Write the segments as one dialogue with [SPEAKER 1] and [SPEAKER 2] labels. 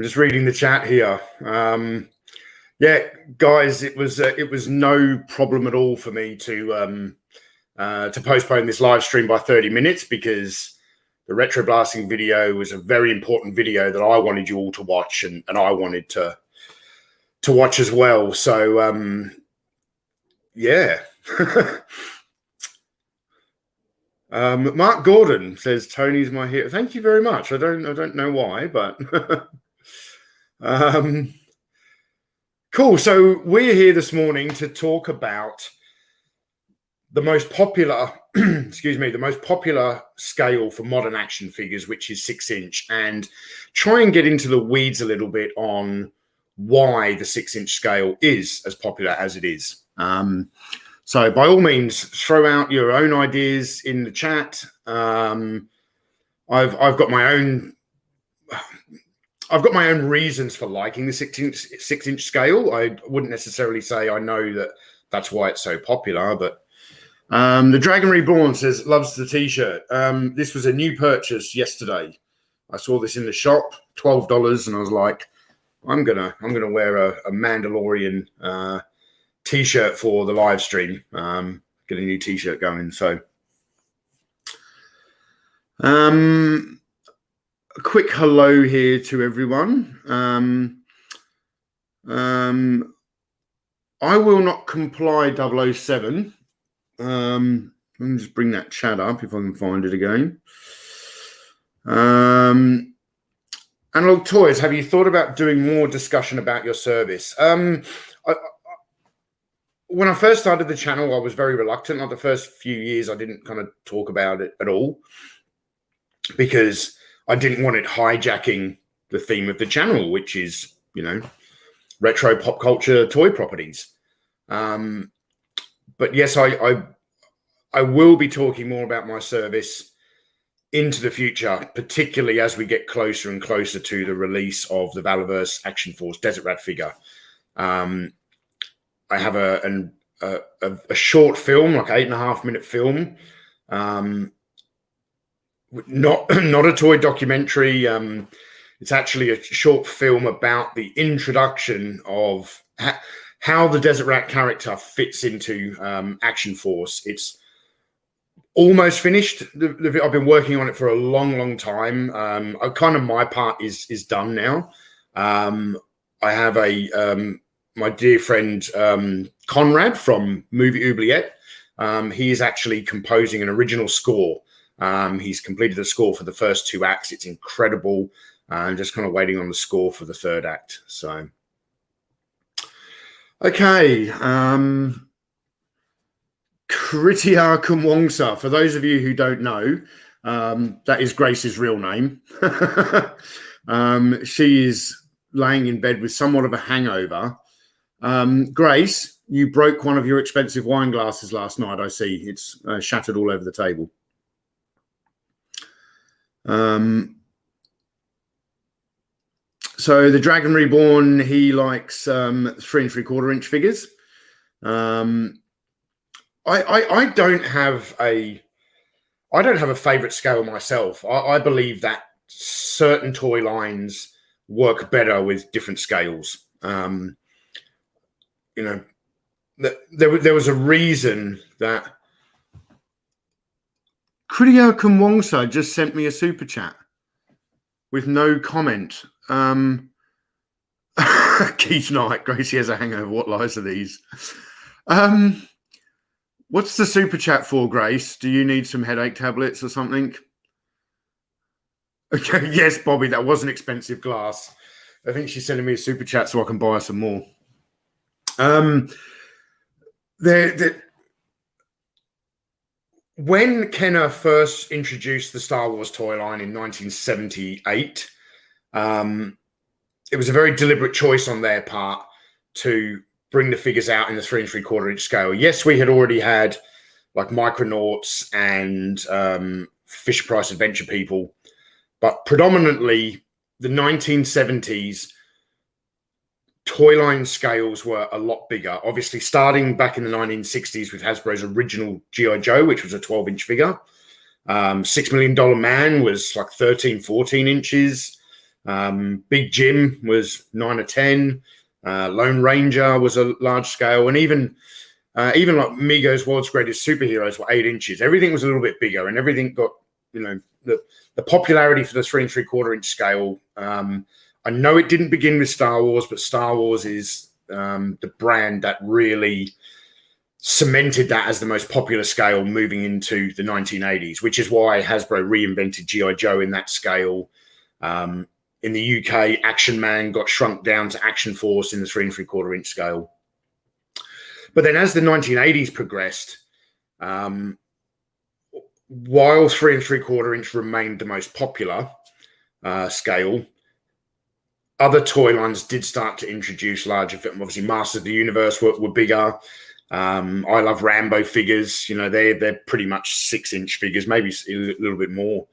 [SPEAKER 1] just reading the chat here. Yeah, guys, it was no problem at all for me to postpone this live stream by 30 minutes because the retro blasting video was a very important video that I wanted you all to watch, and I wanted to watch as well. So yeah. Mark Gordon says Tony's my hero. Thank you very much. I don't know why, but cool. So we're here this morning to talk about the most popular, the most popular scale for modern action figures, which is 6-inch, and try and get into the weeds a little bit on why the 6-inch scale is as popular as it is. So by all means, throw out your own ideas in the chat. I've got my own reasons for liking the 6-inch scale. I wouldn't necessarily say I know that that's why it's so popular, but the Dragon Reborn says loves the t-shirt. This was a new purchase yesterday. I saw this in the shop, $12, and I was like, I'm gonna wear a Mandalorian t-shirt for the live stream. Get a new t-shirt going. So a quick hello here to everyone. I will not comply 007. Let me just bring that chat up if I can find it again. Analog Toys, have you thought about doing more discussion about your service? When I first started the channel, I was very reluctant. Like the first few years, I didn't kind of talk about it at all because I didn't want it hijacking the theme of the channel, which is, retro pop culture toy properties. But yes, I will be talking more about my service into the future, particularly as we get closer and closer to the release of the Valaverse Action Force Desert Rat figure. I have a short film, like 8.5-minute film, not a toy documentary. It's actually a short film about the introduction of how the Desert Rat character fits into Action Force. It's almost finished. I've been working on it for a long time. My part is done now. I have my dear friend Conrad from Movie Oubliette. He is actually composing an original score. He's completed the score for the first 2 acts. It's incredible. I'm just kind of waiting on the score for the 3rd act. So, okay. Kritia Kumwongsa. For those of you who don't know, that is Grace's real name. She is laying in bed with somewhat of a hangover. Grace, you broke one of your expensive wine glasses last night, I see. It's shattered all over the table. So the Dragon Reborn, he likes 3 3/4-inch figures. I don't have a favorite scale myself. I believe that certain toy lines work better with different scales. There was a reason that Kritia Kumwongsa just sent me a super chat with no comment. Keith Knight, Gracie has a hangover. What lies are these? What's the super chat for, Grace? Do you need some headache tablets or something? Okay, yes, Bobby, that was an expensive glass. I think she's sending me a super chat so I can buy her some more. When Kenner first introduced the Star Wars toy line in 1978, it was a very deliberate choice on their part to bring the figures out in the 3 3/4-inch scale. Yes, we had already had like Micronauts and Fisher-Price Adventure People, but predominantly the 1970s toy line scales were a lot bigger. Obviously, starting back in the 1960s with Hasbro's original G.I. Joe, which was a 12-inch figure. $6 Million Man was like 13, 14 inches. Big Jim was 9 or 10. Lone Ranger was a large scale, and even like Mego's World's Greatest Superheroes were 8 inches. Everything was a little bit bigger, and everything got, the popularity for the 3 3/4 inch scale. I know it didn't begin with Star Wars, but Star Wars is the brand that really cemented that as the most popular scale moving into the 1980s, which is why Hasbro reinvented G.I. Joe in that scale. In the UK, Action Man got shrunk down to Action Force in the 3 3/4 inch scale. But then as the 1980s progressed, while 3 3/4 inch remained the most popular scale, other toy lines did start to introduce larger. Obviously, Masters of the Universe were bigger. I love Rambo figures. They're pretty much 6 inch figures, maybe a little bit more.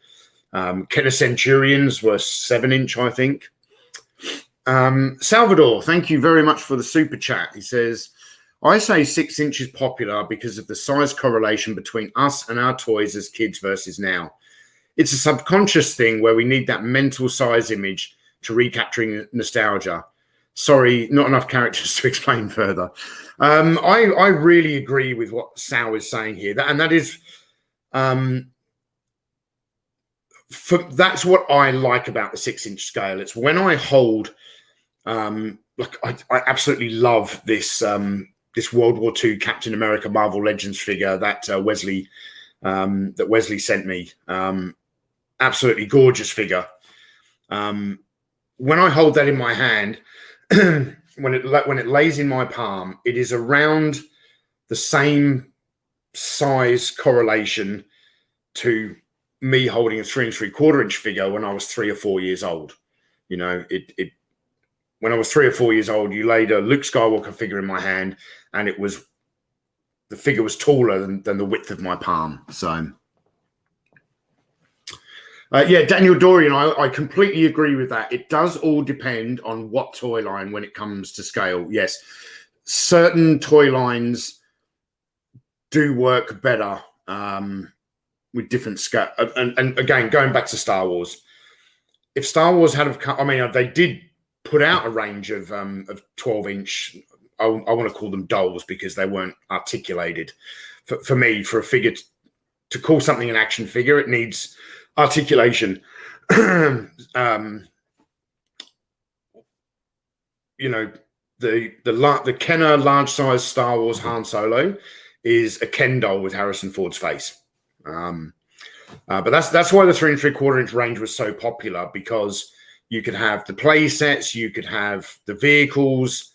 [SPEAKER 1] Kenner Centurions were 7 inch, I think. Salvador, thank you very much for the super chat. He says, I say 6 inch is popular because of the size correlation between us and our toys as kids versus now. It's a subconscious thing where we need that mental size image to recapturing nostalgia. Sorry, not enough characters to explain further. I really agree with what Sal is saying here. That is, that's what I like about the 6 inch scale. It's when I hold, I absolutely love this this World War II Captain America Marvel Legends figure that Wesley sent me. Absolutely gorgeous figure. When I hold that in my hand, when it lays in my palm, it is around the same size correlation to me holding a 3 3/4 inch figure when I was 3 or 4 years old. When I was 3 or 4 years old, you laid a Luke Skywalker figure in my hand, and the figure was taller than the width of my palm. So. Daniel Dorian, I completely agree with that. It does all depend on what toy line when it comes to scale. Yes, certain toy lines do work better with different scale. And again, going back to Star Wars, if Star Wars they did put out a range of 12 inch. I want to call them dolls because they weren't articulated. For me, for a figure to call something an action figure, it needs articulation. The Kenner large size Star Wars Han Solo is a Ken doll with Harrison Ford's face. But that's why the 3 3/4 inch range was so popular, because you could have the play sets, you could have the vehicles.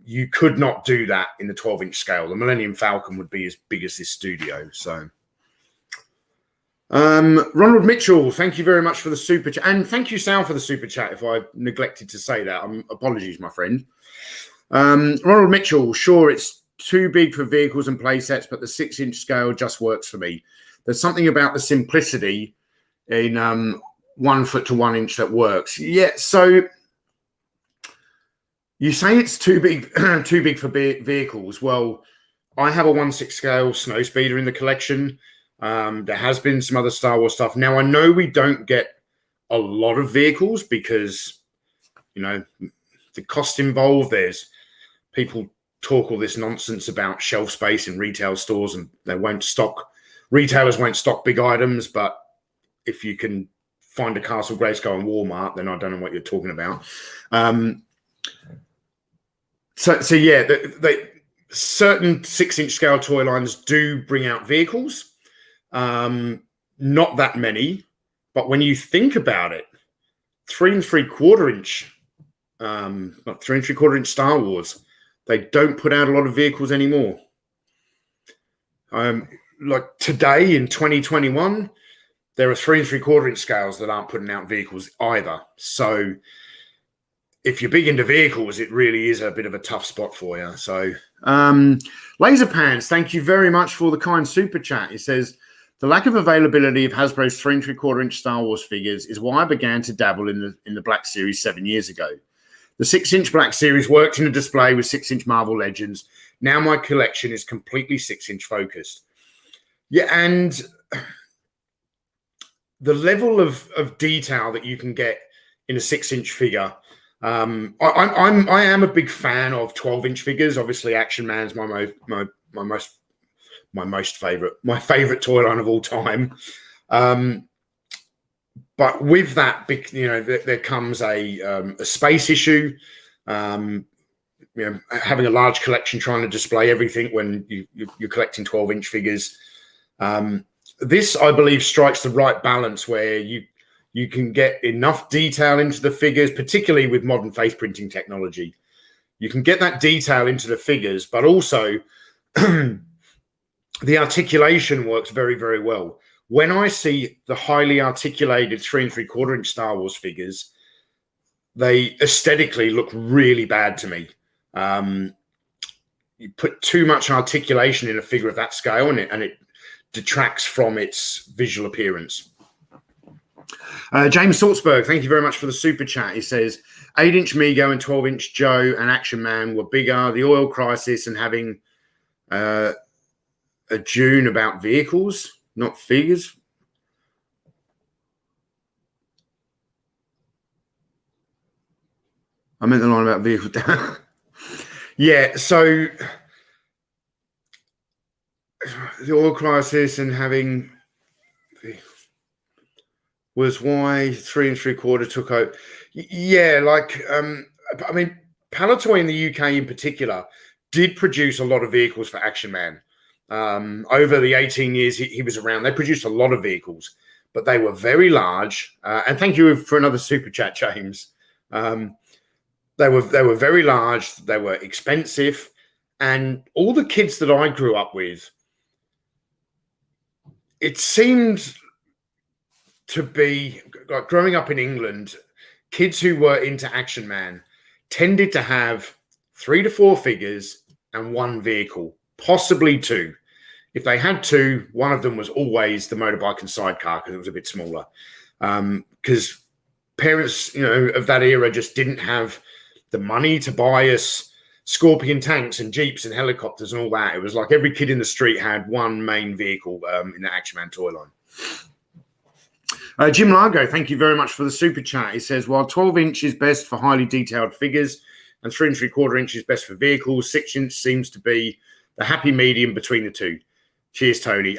[SPEAKER 1] You could not do that in the 12 inch scale. The Millennium Falcon would be as big as this studio. So. Ronald Mitchell, thank you very much for the super chat, and thank you, Sal, for the super chat. If I neglected to say that, apologies, my friend. Ronald Mitchell, sure, it's too big for vehicles and play sets, but the 6 inch scale just works for me. There's something about the simplicity in 1 foot to 1 inch that works. Yeah, so you say it's too big, too big for vehicles. Well, I have a 1/6 scale Snowspeeder in the collection. There has been some other Star Wars stuff. Now, I know we don't get a lot of vehicles because, the cost involved. There's people talk all this nonsense about shelf space in retail stores, and retailers won't stock big items. But if you can find a Castle Grayskull in Walmart, then I don't know what you're talking about. Certain 6 inch scale toy lines do bring out vehicles. Not that many, but when you think about it, 3 3/4 inch, not 3 3/4 inch Star Wars, they don't put out a lot of vehicles anymore. Like today in 2021, there are 3 3/4 inch scales that aren't putting out vehicles either. So if you're big into vehicles, it really is a bit of a tough spot for you. So, Laser Pants, thank you very much for the kind super chat. It says, the lack of availability of Hasbro's 3 3/4 inch Star Wars figures is why I began to dabble in the Black Series 7 years ago. The 6 inch Black Series worked in a display with 6 inch Marvel Legends. Now my collection is completely 6 inch focused. Yeah, and the level of detail that you can get in a 6-inch figure. I am a big fan of 12-inch figures. Obviously, Action Man's my favorite toy line of all time. But with that, there comes a space issue. Having a large collection, trying to display everything when you're collecting 12-inch figures. This, I believe, strikes the right balance where you can get enough detail into the figures, particularly with modern face printing technology. You can get that detail into the figures, but also the articulation works very, very well. When I see the highly articulated 3 3/4-inch Star Wars figures, they aesthetically look really bad to me. You put too much articulation in a figure of that scale, and it detracts from its visual appearance. James Salzberg, thank you very much for the super chat. He says 8-inch Mego and 12-inch Joe and Action Man were bigger. The oil crisis and having a June about vehicles, not figures. I meant the line about vehicles. Yeah, so the oil crisis and having was why 3 3/4 took out. Yeah, I mean, Palatoy in the UK in particular did produce a lot of vehicles for Action Man. Over the 18 years he was around, they produced a lot of vehicles, but they were very large. And thank you for another super chat, James. They were very large, they were expensive, and all the kids that I grew up with, it seemed to be like growing up in England, kids who were into Action Man tended to have 3 to 4 figures and 1 vehicle, possibly 2. If they had 2, one of them was always the motorbike and sidecar because it was a bit smaller. Because parents, of that era just didn't have the money to buy us Scorpion tanks and Jeeps and helicopters and all that. It was like every kid in the street had 1 main vehicle in the Action Man toy line. Jim Largo, thank you very much for the super chat. He says, while 12-inch is best for highly detailed figures and 3 3/4-inch is best for vehicles, 6-inch seems to be the happy medium between the two. Cheers, Tony.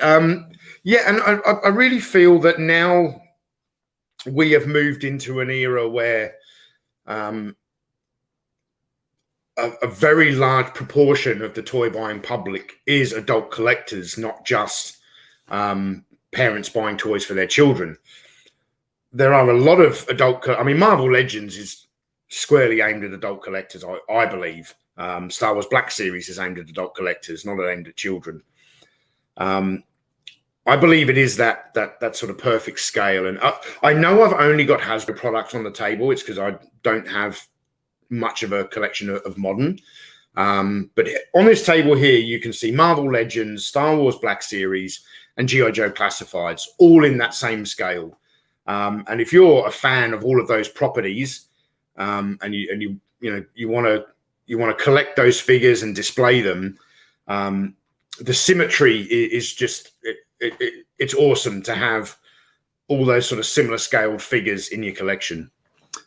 [SPEAKER 1] Yeah, and I really feel that now we have moved into an era where a very large proportion of the toy buying public is adult collectors, not just parents buying toys for their children. There are a lot of Marvel Legends is squarely aimed at adult collectors, I believe. Star Wars Black Series is aimed at adult collectors, not aimed at children. I believe it is that sort of perfect scale. And I know I've only got Hasbro products on the table. It's because I don't have much of a collection of modern. But on this table here, you can see Marvel Legends, Star Wars Black Series, and G.I. Joe Classifieds, all in that same scale. And if you're a fan of all of those properties, and you want to collect those figures and display them, the symmetry is just it's awesome to have all those sort of similar scaled figures in your collection.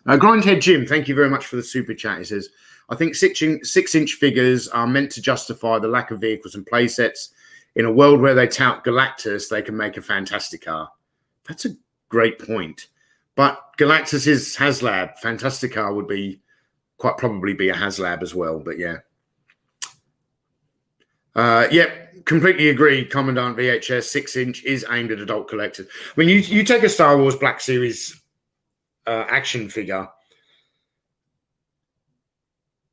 [SPEAKER 1] Grindhead Jim, thank you very much for the super chat. He says, I think 6-inch figures are meant to justify the lack of vehicles and play sets. In a world where they tout Galactus, they can make a fantastic car. That's a great point. But Galactus is HasLab. Fantastica would be quite probably be a HasLab as well. But yeah. Completely agree. Commandant VHS 6-inch is aimed at adult collectors. When you take a Star Wars Black Series action figure,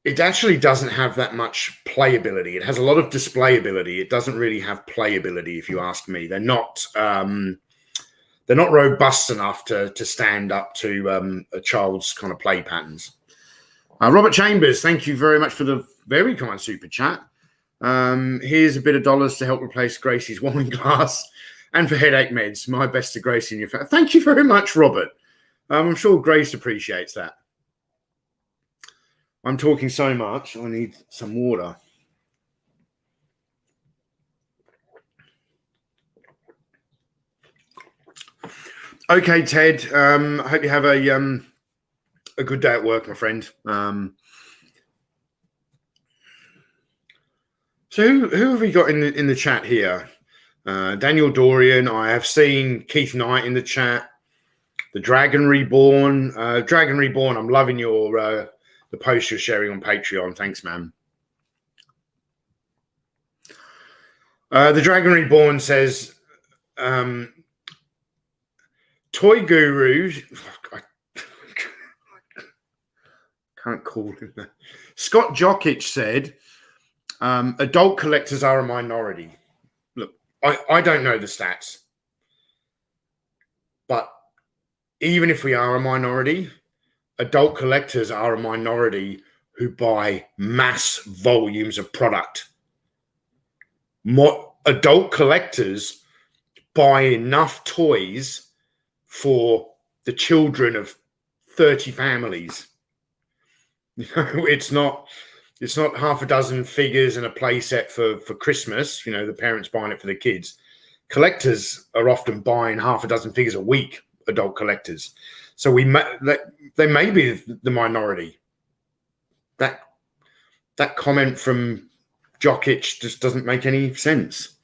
[SPEAKER 1] it actually doesn't have that much playability. It has a lot of displayability. It doesn't really have playability, if you ask me. They're not robust enough to stand up to a child's kind of play patterns. Robert Chambers, thank you very much for the very kind super chat. Here's a bit of dollars to help replace Gracie's wine glass and for headache meds. My best to Gracie and your family. Thank you very much, Robert. I'm sure Grace appreciates that. I'm talking so much, I need some water. Okay, Ted. I hope you have a a good day at work, my friend. So who have we got in the chat here? Daniel Dorian. I have seen Keith Knight in the chat. The Dragon Reborn. Dragon Reborn, I'm loving your the post you're sharing on Patreon. Thanks, man. The Dragon Reborn says, Toy Guru. I can't call him that. Scott Jokic said, adult collectors are a minority. Look, I don't know the stats, but even if we are a minority, adult collectors are a minority who buy mass volumes of product. More adult collectors buy enough toys for the children of 30 families. It's not half a dozen figures and a play set for Christmas, the parents buying it for the kids. Collectors are often buying half a dozen figures a week, adult collectors. So they may be the minority. That comment from Jokic just doesn't make any sense.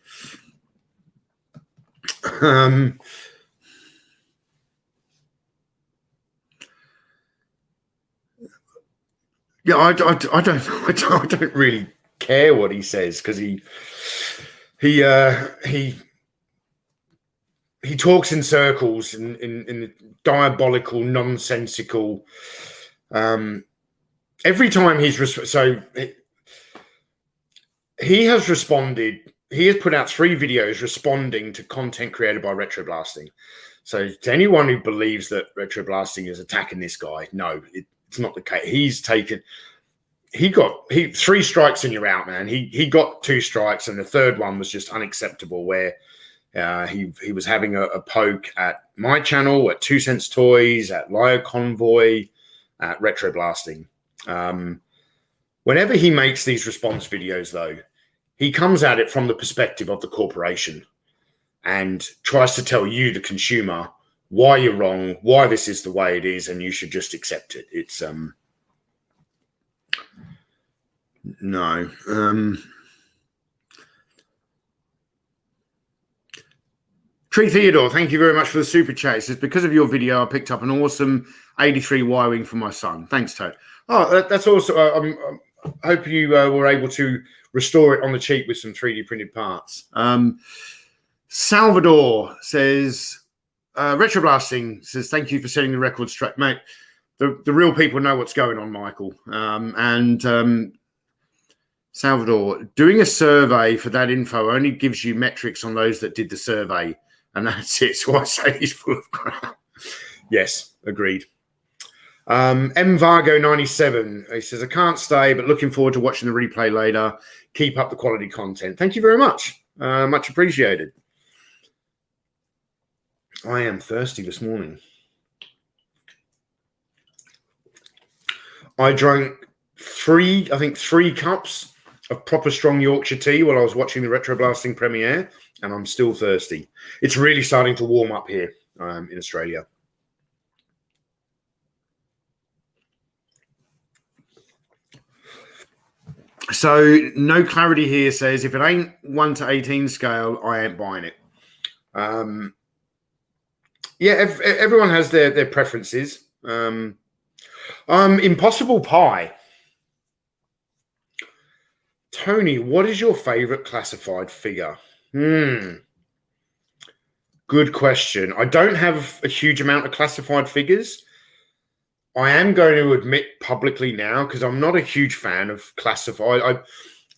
[SPEAKER 1] Yeah, I don't really care what he says, because he talks in circles in diabolical, nonsensical. Every time he has responded. He has put out 3 videos responding to content created by Retroblasting. So to anyone who believes that Retroblasting is attacking this guy, no, it's not the case. He got 3 strikes and you're out, man. He got 2 strikes, and the third one was just unacceptable, where he was having a poke at my channel, at 2 Cents Toys, at Liar Convoy, at Retroblasting. Whenever he makes these response videos, though, he comes at it from the perspective of the corporation and tries to tell you, the consumer, why you're wrong, why this is the way it is, and you should just accept it. It's no. Tree Theodore, thank you very much for the super chat. It says, because of your video, I picked up an awesome 83 Y-Wing for my son. Thanks, Toad. Oh, that's also. I hope you were able to restore it on the cheap with some 3D printed parts. Salvador says, Retroblasting says, thank you for setting the record straight, mate. The real people know what's going on, Michael. Salvador, doing a survey for that info only gives you metrics on those that did the survey, and that's it. So I say he's full of crap. Yes, agreed. M Vargo 97, he says, I can't stay, but looking forward to watching the replay later. Keep up the quality content. Thank you very much. Much appreciated. I am thirsty this morning. I drank 3 cups of proper strong Yorkshire tea while I was watching the Retroblasting premiere, and I'm still thirsty. It's really starting to warm up here in Australia. So no clarity here says, if it ain't 1 to 18 scale, I ain't buying it. Yeah, everyone has their preferences. Impossible Pie. Tony, what is your favorite classified figure? Good question. I don't have a huge amount of classified figures. I am going to admit publicly now, because I'm not a huge fan of classified.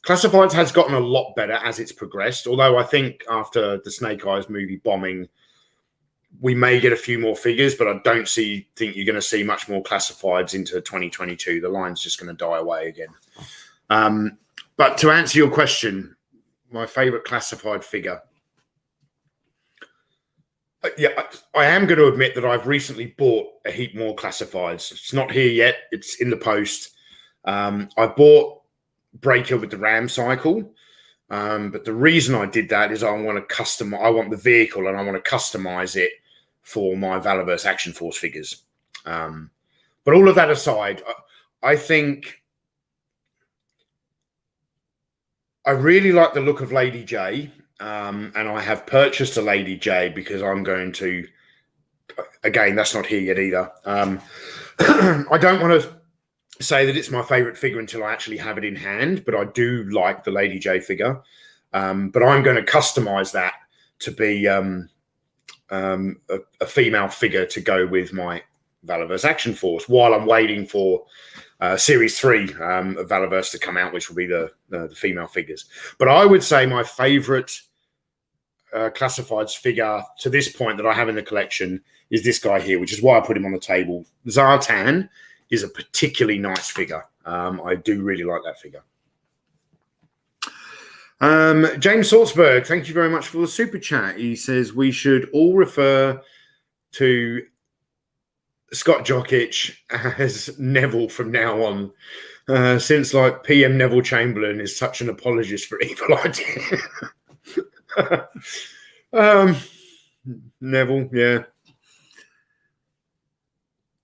[SPEAKER 1] Classifieds has gotten a lot better as it's progressed, although I think after the Snake Eyes movie bombing, we may get a few more figures, but I don't think you're going to see much more classifieds into 2022. The line's just going to die away again. But to answer your question, my favorite classified figure. Yeah, I am going to admit that I've recently bought a heap more classifieds. It's not here yet. It's in the post. I bought Breaker with the Ram cycle. But the reason I did that is I want the vehicle, and I want to customize it for my Valaverse Action Force figures. But But all of that aside, I think I really like the look of Lady J, and I have purchased a Lady J because I'm going to. Again, that's not here yet either. I don't want to say that it's my favorite figure until I actually have it in hand, but I do like the Lady J figure. But I'm going to customize that to be a female figure to go with my Valaverse Action Force while I'm waiting for Series 3 of Valaverse to come out, which will be the female figures. But I would say my favorite classifieds figure to this point that I have in the collection is this guy here, which is why I put him on the table. Zartan is a particularly nice figure. I do really like that figure. James Salzberg, thank you very much for the super chat. He says we should all refer to Scott Jokic as Neville from now on, since like PM Neville Chamberlain is such an apologist for evil ideas. Neville, yeah.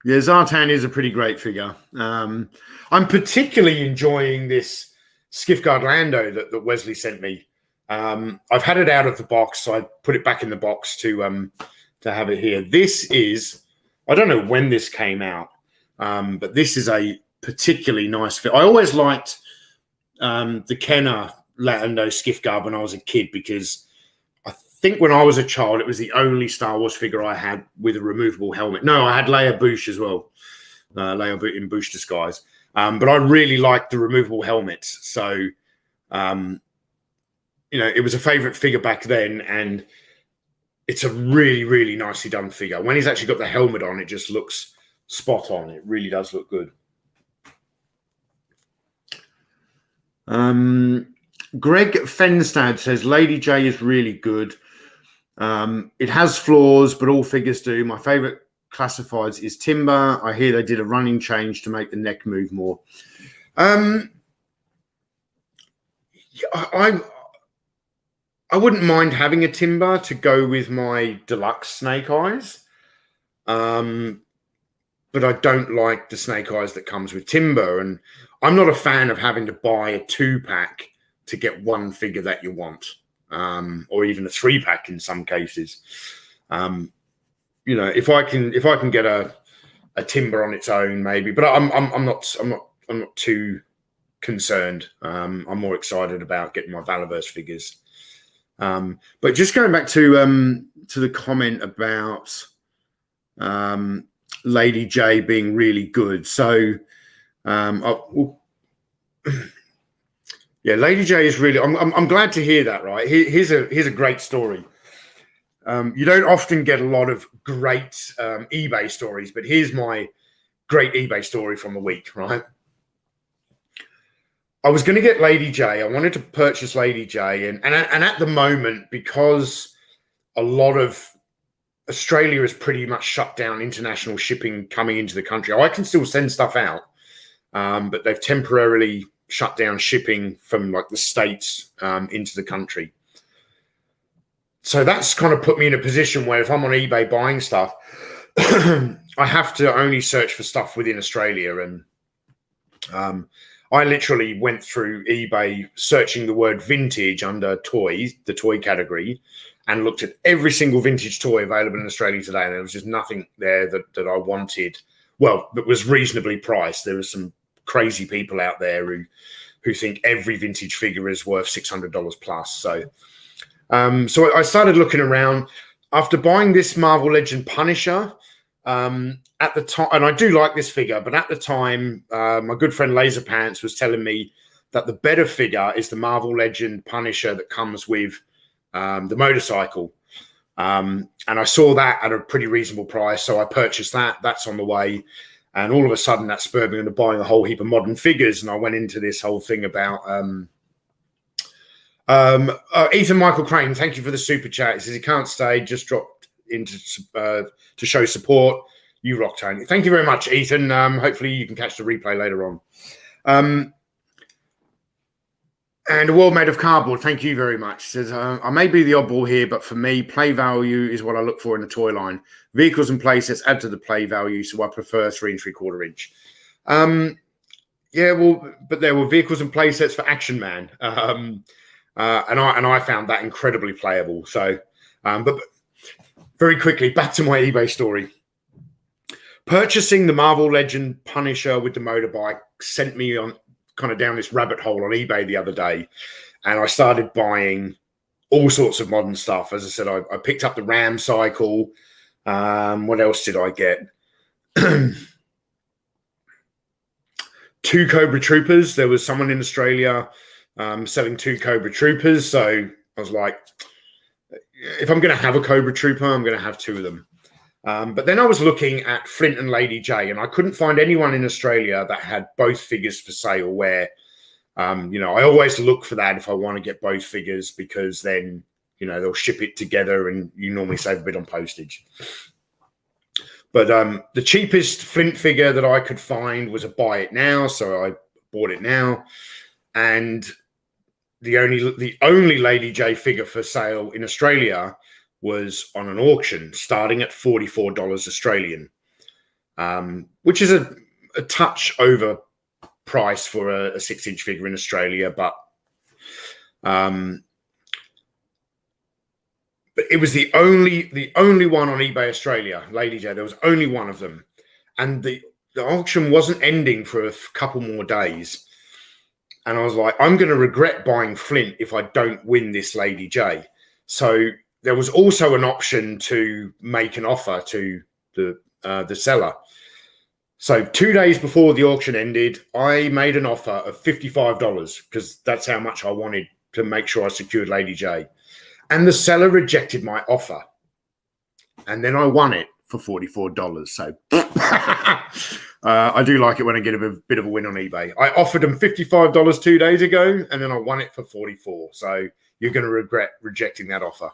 [SPEAKER 1] Yeah, Zartan is a pretty great figure. I'm particularly enjoying this Skiffguard Lando that Wesley sent me. I've had it out of the box, so I put it back in the box to have it here. This is, I don't know when this came out, but this is a particularly nice fit. I always liked the Kenner Lando Skiffguard when I was a kid, because I think when I was a child, it was the only Star Wars figure I had with a removable helmet. No, I had Leia Bouche as well, Leia in Bouche disguise. But I really liked the removable helmets. So, you know, it was a favorite figure back then, and it's a really, really nicely done figure. When he's actually got the helmet on, it just looks spot on. It really does look good. Greg Fenstad says Lady J is really good. It has flaws, but all figures do. My favorite classifieds is Timber. I hear they did a running change to make the neck move more. I wouldn't mind having a Timber to go with my deluxe Snake Eyes. But I don't like the Snake Eyes that comes with Timber. And I'm not a fan of having to buy a 2-pack to get one figure that you want, or even a 3-pack in some cases. You know, if I can get a Timber on its own, maybe. But I'm not too concerned. I'm more excited about getting my Valaverse figures. But just going back to the comment about Lady J being really good. So, yeah, Lady J is really. I'm glad to hear that. Right, here's a great story. You don't often get a lot of great eBay stories, but here's my great eBay story from the week. Right, I was going to get Lady J. I wanted to purchase Lady J, and at the moment, because a lot of Australia has pretty much shut down international shipping coming into the country. I can still send stuff out, but they've temporarily shut down shipping from like the States into the country. So that's kind of put me in a position where if I'm on eBay buying stuff, I have to only search for stuff within Australia. And I literally went through eBay searching the word vintage under toys, the toy category, and looked at every single vintage toy available in Australia today. And there was just nothing there that I wanted. Well, that was reasonably priced. There were some crazy people out there who think every vintage figure is worth $600 plus. So I started looking around after buying this Marvel Legend Punisher at the time. And I do like this figure, but at the time, my good friend Laser Pants was telling me that the better figure is the Marvel Legend Punisher that comes with the motorcycle. And I saw that at a pretty reasonable price. So I purchased that. That's on the way. And all of a sudden that spurred me into buying a whole heap of modern figures. And I went into this whole thing about Ethan Michael Crane. Thank you for the super chat. He says he can't stay, just dropped into to show support. You rock, Tony. Thank you very much, Ethan. Hopefully you can catch the replay later on. And a world made of cardboard. Thank you very much. Says, I may be the oddball here, but for me, play value is what I look for in a toy line. Vehicles and play sets add to the play value, so I prefer 3 3/4 inch. Yeah, well, but there were vehicles and play sets for Action Man, and I found that incredibly playable. So, but very quickly, back to my eBay story. Purchasing the Marvel Legend Punisher with the motorbike sent me on kind of down this rabbit hole on eBay the other day, and I started buying all sorts of modern stuff. As I said, I picked up the Ram cycle. What else did I get? 2 Cobra Troopers. There was someone in Australia selling 2 Cobra Troopers, so I was like, if I'm going to have a Cobra Trooper, I'm going to have 2 of them. But then I was looking at Flint and Lady J, and I couldn't find anyone in Australia that had both figures for sale where, I always look for that if I want to get both figures, because then, they'll ship it together and you normally save a bit on postage. But the cheapest Flint figure that I could find was a buy it now, so I bought it now. And the only Lady J figure for sale in Australia was on an auction starting at $44 Australian, which is a touch over price for a 6-inch figure in Australia, but it was the only one on eBay Australia, Lady J. There was only one of them, and the auction wasn't ending for a couple more days. And I was like, I'm going to regret buying Flint if I don't win this Lady J. So there was also an option to make an offer to the seller. So 2 days before the auction ended, I made an offer of $55 because that's how much I wanted to make sure I secured Lady J. And the seller rejected my offer. And then I won it for $44. So I do like it when I get a bit of a win on eBay. I offered them $55 2 days ago, and then I won it for $44. So you're going to regret rejecting that offer.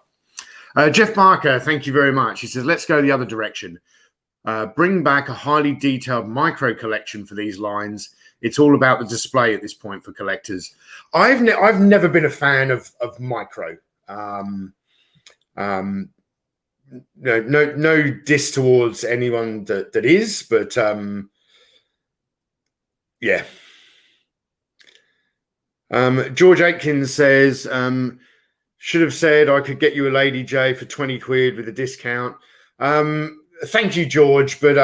[SPEAKER 1] Jeff Barker, thank you very much. He says, let's go the other direction. Bring back a highly detailed micro collection for these lines. It's all about the display at this point for collectors. I've never been a fan of micro. No diss towards anyone that is, but yeah. George Aitkins says, should have said I could get you a Lady J for 20 quid with a discount. Thank you, George, but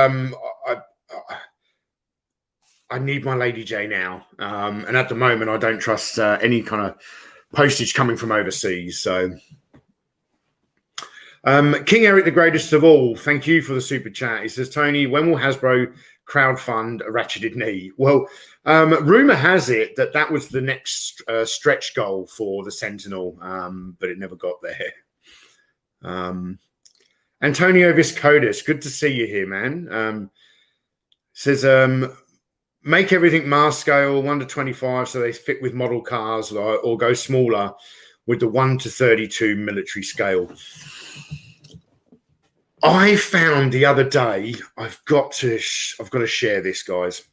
[SPEAKER 1] I need my Lady J now. And at the moment, I don't trust any kind of postage coming from overseas. So, King Eric, the greatest of all, thank you for the super chat. He says, Tony, when will Hasbro crowdfund a ratcheted knee? Well, rumor has it that was the next stretch goal for the Sentinel, but it never got there. Antonio Viscodis, good to see you here, man. Says, make everything mass scale 1:25 so they fit with model cars, or go smaller with the 1:32 military scale. I found the other day, I've got to share this, guys.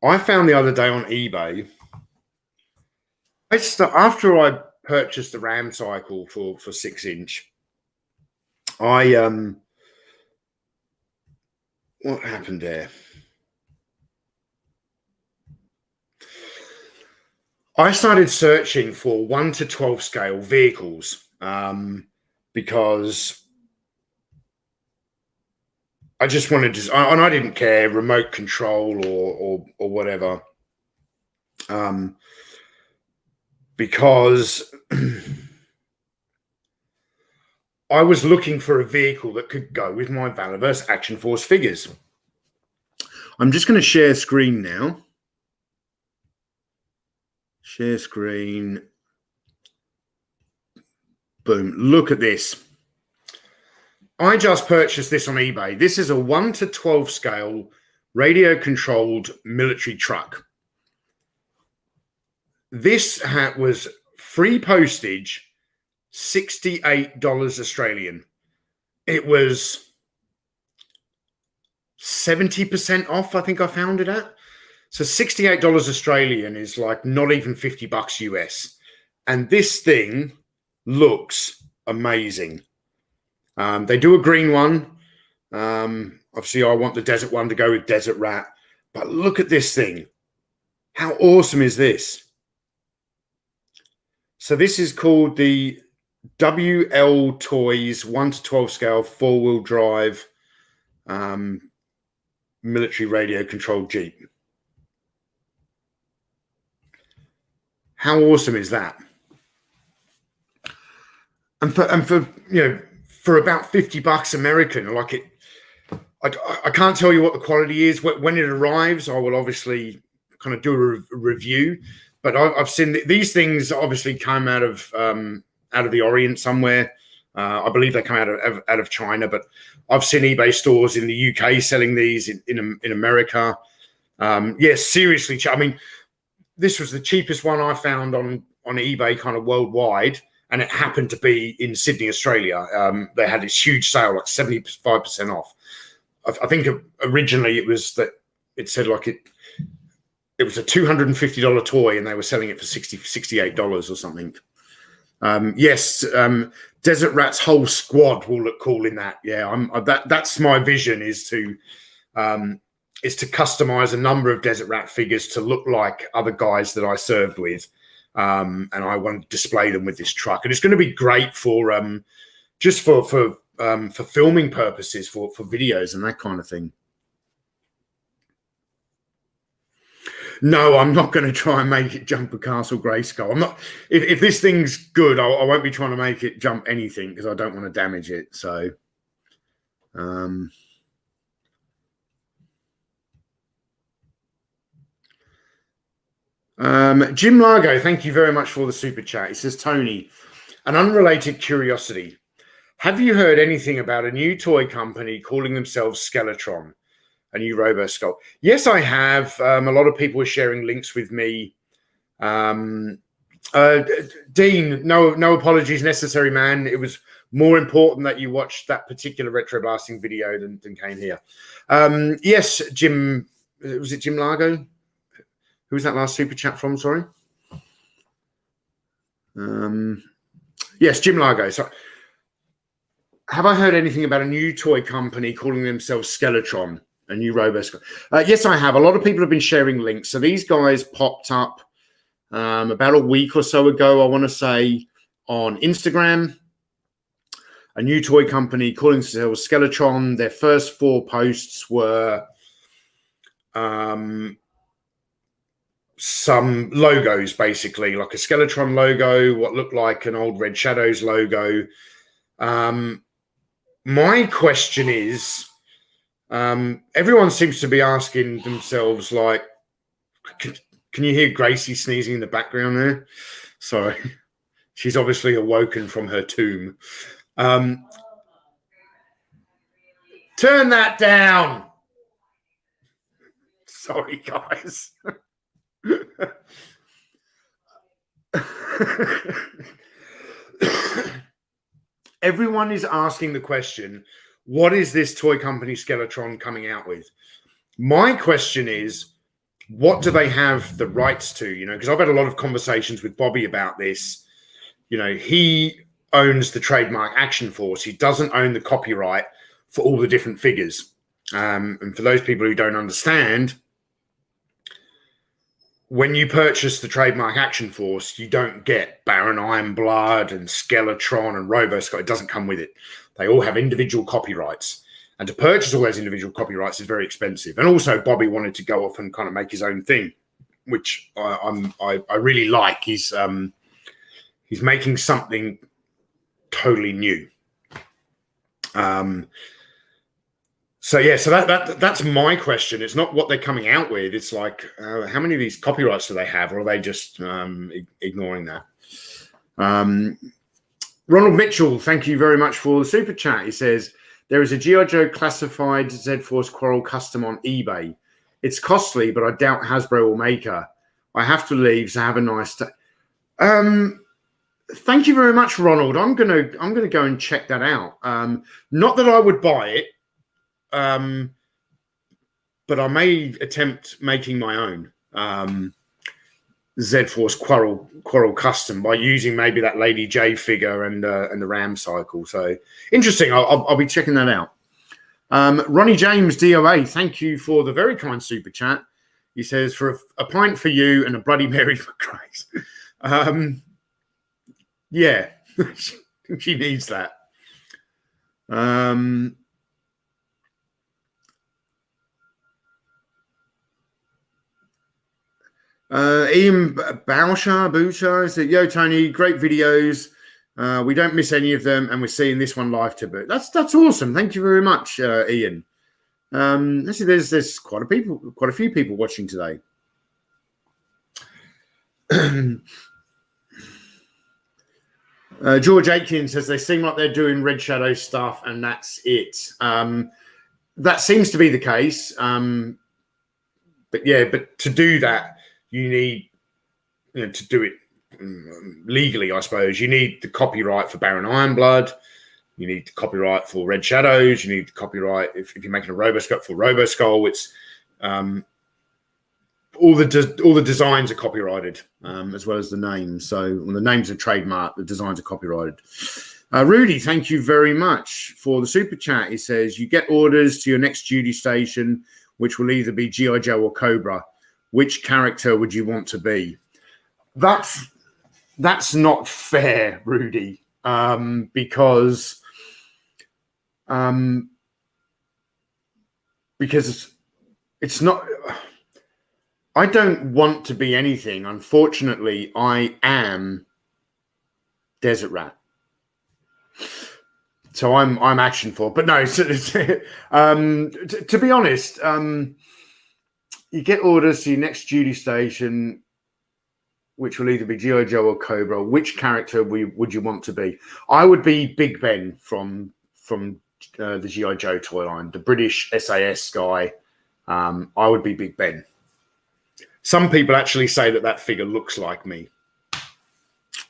[SPEAKER 1] I found the other day on eBay, after I purchased the Ram cycle for 6-inch, what happened there? I started searching for 1:12 scale vehicles because I just wanted to, and I didn't care, remote control or whatever, because I was looking for a vehicle that could go with my Valaverse Action Force figures. I'm just going to share screen now. Share screen. Boom. Look at this. I just purchased this on eBay. This is a 1:12 scale radio-controlled military truck. This was free postage, $68 Australian. It was 70% off, I think I found it at. So $68 Australian is like not even $50 US. And this thing looks amazing. They do a green one. Obviously, I want the desert one to go with Desert Rat. But look at this thing. How awesome is this? So this is called the WL Toys 1 to 12 scale 4-wheel drive military radio controlled Jeep. How awesome is that? And for you know, for about $50 American, like it, I can't tell you what the quality is. When it arrives, I will obviously kind of do a review. But I've seen these things obviously come out of the Orient somewhere. I believe they come out of China, but I've seen eBay stores in the UK selling these in America. Yes, seriously. I mean, this was the cheapest one I found on eBay, kind of worldwide, and it happened to be in Sydney, Australia. They had this huge sale, like 75% off. I think originally it was that it said like it was a $250 toy, and they were selling it for $68 or something. Yes, Desert Rat's whole squad will look cool in that. Yeah, that's my vision, is to customize a number of Desert Rat figures to look like other guys that I served with, and I want to display them with this truck. And it's going to be great for just for filming purposes, for videos and that kind of thing. No, I'm not going to try and make it jump a Castle Grayskull. I'm not. If this thing's good, I won't be trying to make it jump anything, because I don't want to damage it. So, Jim Largo, thank you very much for the super chat. He says, Tony, an unrelated curiosity. Have you heard anything about a new toy company calling themselves Skeletron? A new Robo Skull? Yes, I have. A lot of people are sharing links with me. Dean, no apologies necessary, man. It was more important that you watched that particular retro blasting video than came here. Yes, Jim. Was it Jim Largo? Who was that last super chat from? Sorry. Yes, Jim Largo. So, have I heard anything about a new toy company calling themselves Skeletron? A new Robo Skull? Yes, I have. A lot of people have been sharing links. So these guys popped up about a week or so ago, I want to say, on Instagram. A new toy company calling themselves Skeletron. Their first 4 posts were some logos, basically, like a Skeletron logo, what looked like an old Red Shadows logo. My question is, everyone seems to be asking themselves, like, can you hear Gracie sneezing in the background there? Sorry. She's obviously awoken from her tomb. Turn that down. Sorry, guys. Everyone is asking the question, what is this toy company Skeletron coming out with? My question is, what do they have the rights to? You know, because I've had a lot of conversations with Bobby about this. You know, he owns the trademark Action Force. He doesn't own the copyright for all the different figures. And for those people who don't understand, when you purchase the trademark Action Force, you don't get Baron Ironblood and Skeletron and Robo Skull. It doesn't come with it. They all have individual copyrights. And to purchase all those individual copyrights is very expensive. And also, Bobby wanted to go off and kind of make his own thing, which I really like. He's making something totally new. So yeah, so that's my question. It's not what they're coming out with. It's like, how many of these copyrights do they have, or are they just ignoring that? Ronald Mitchell, thank you very much for the super chat. He says, there is a G.I. Joe classified Z-Force Quarrel custom on eBay. It's costly, but I doubt Hasbro will make her. I have to leave, so have a nice day. Thank you very much, Ronald. I'm gonna go and check that out. Not that I would buy it. but I may attempt making my own Z-Force Quarrel custom by using maybe that Lady J figure and the Ram cycle. So interesting. I'll be checking that out. Ronnie James DOA, thank you for the very kind super chat. He says, for a pint for you and a Bloody Mary for Christ. Yeah, she needs that. Ian Boucher said, yo, Tony, great videos. We don't miss any of them, and we're seeing this one live to boot. That's awesome. Thank you very much, Ian. Actually, there's quite a few people watching today. George Aitken says they seem like they're doing Red Shadow stuff, and that's it. That seems to be the case. But to do that, you need, to do it legally, I suppose. You need the copyright for Baron Ironblood. You need the copyright for Red Shadows. You need the copyright if you're making a Roboskull for Roboskull. It's all the designs are copyrighted, as well as the names. So when the names are trademarked, the designs are copyrighted. Rudy, thank you very much for the super chat. He says, you get orders to your next duty station, which will either be G.I. Joe or Cobra. Which character would you want to be? That's not fair, Rudy, because it's not. I don't want to be anything. Unfortunately, I am Desert Rat. So I'm action for, but no. To be honest, you get orders to your next duty station, which will either be G.I. Joe or Cobra. Which character would you want to be? I would be Big Ben from the G.I. Joe toy line, the British SAS guy. I would be Big Ben. Some people actually say that figure looks like me.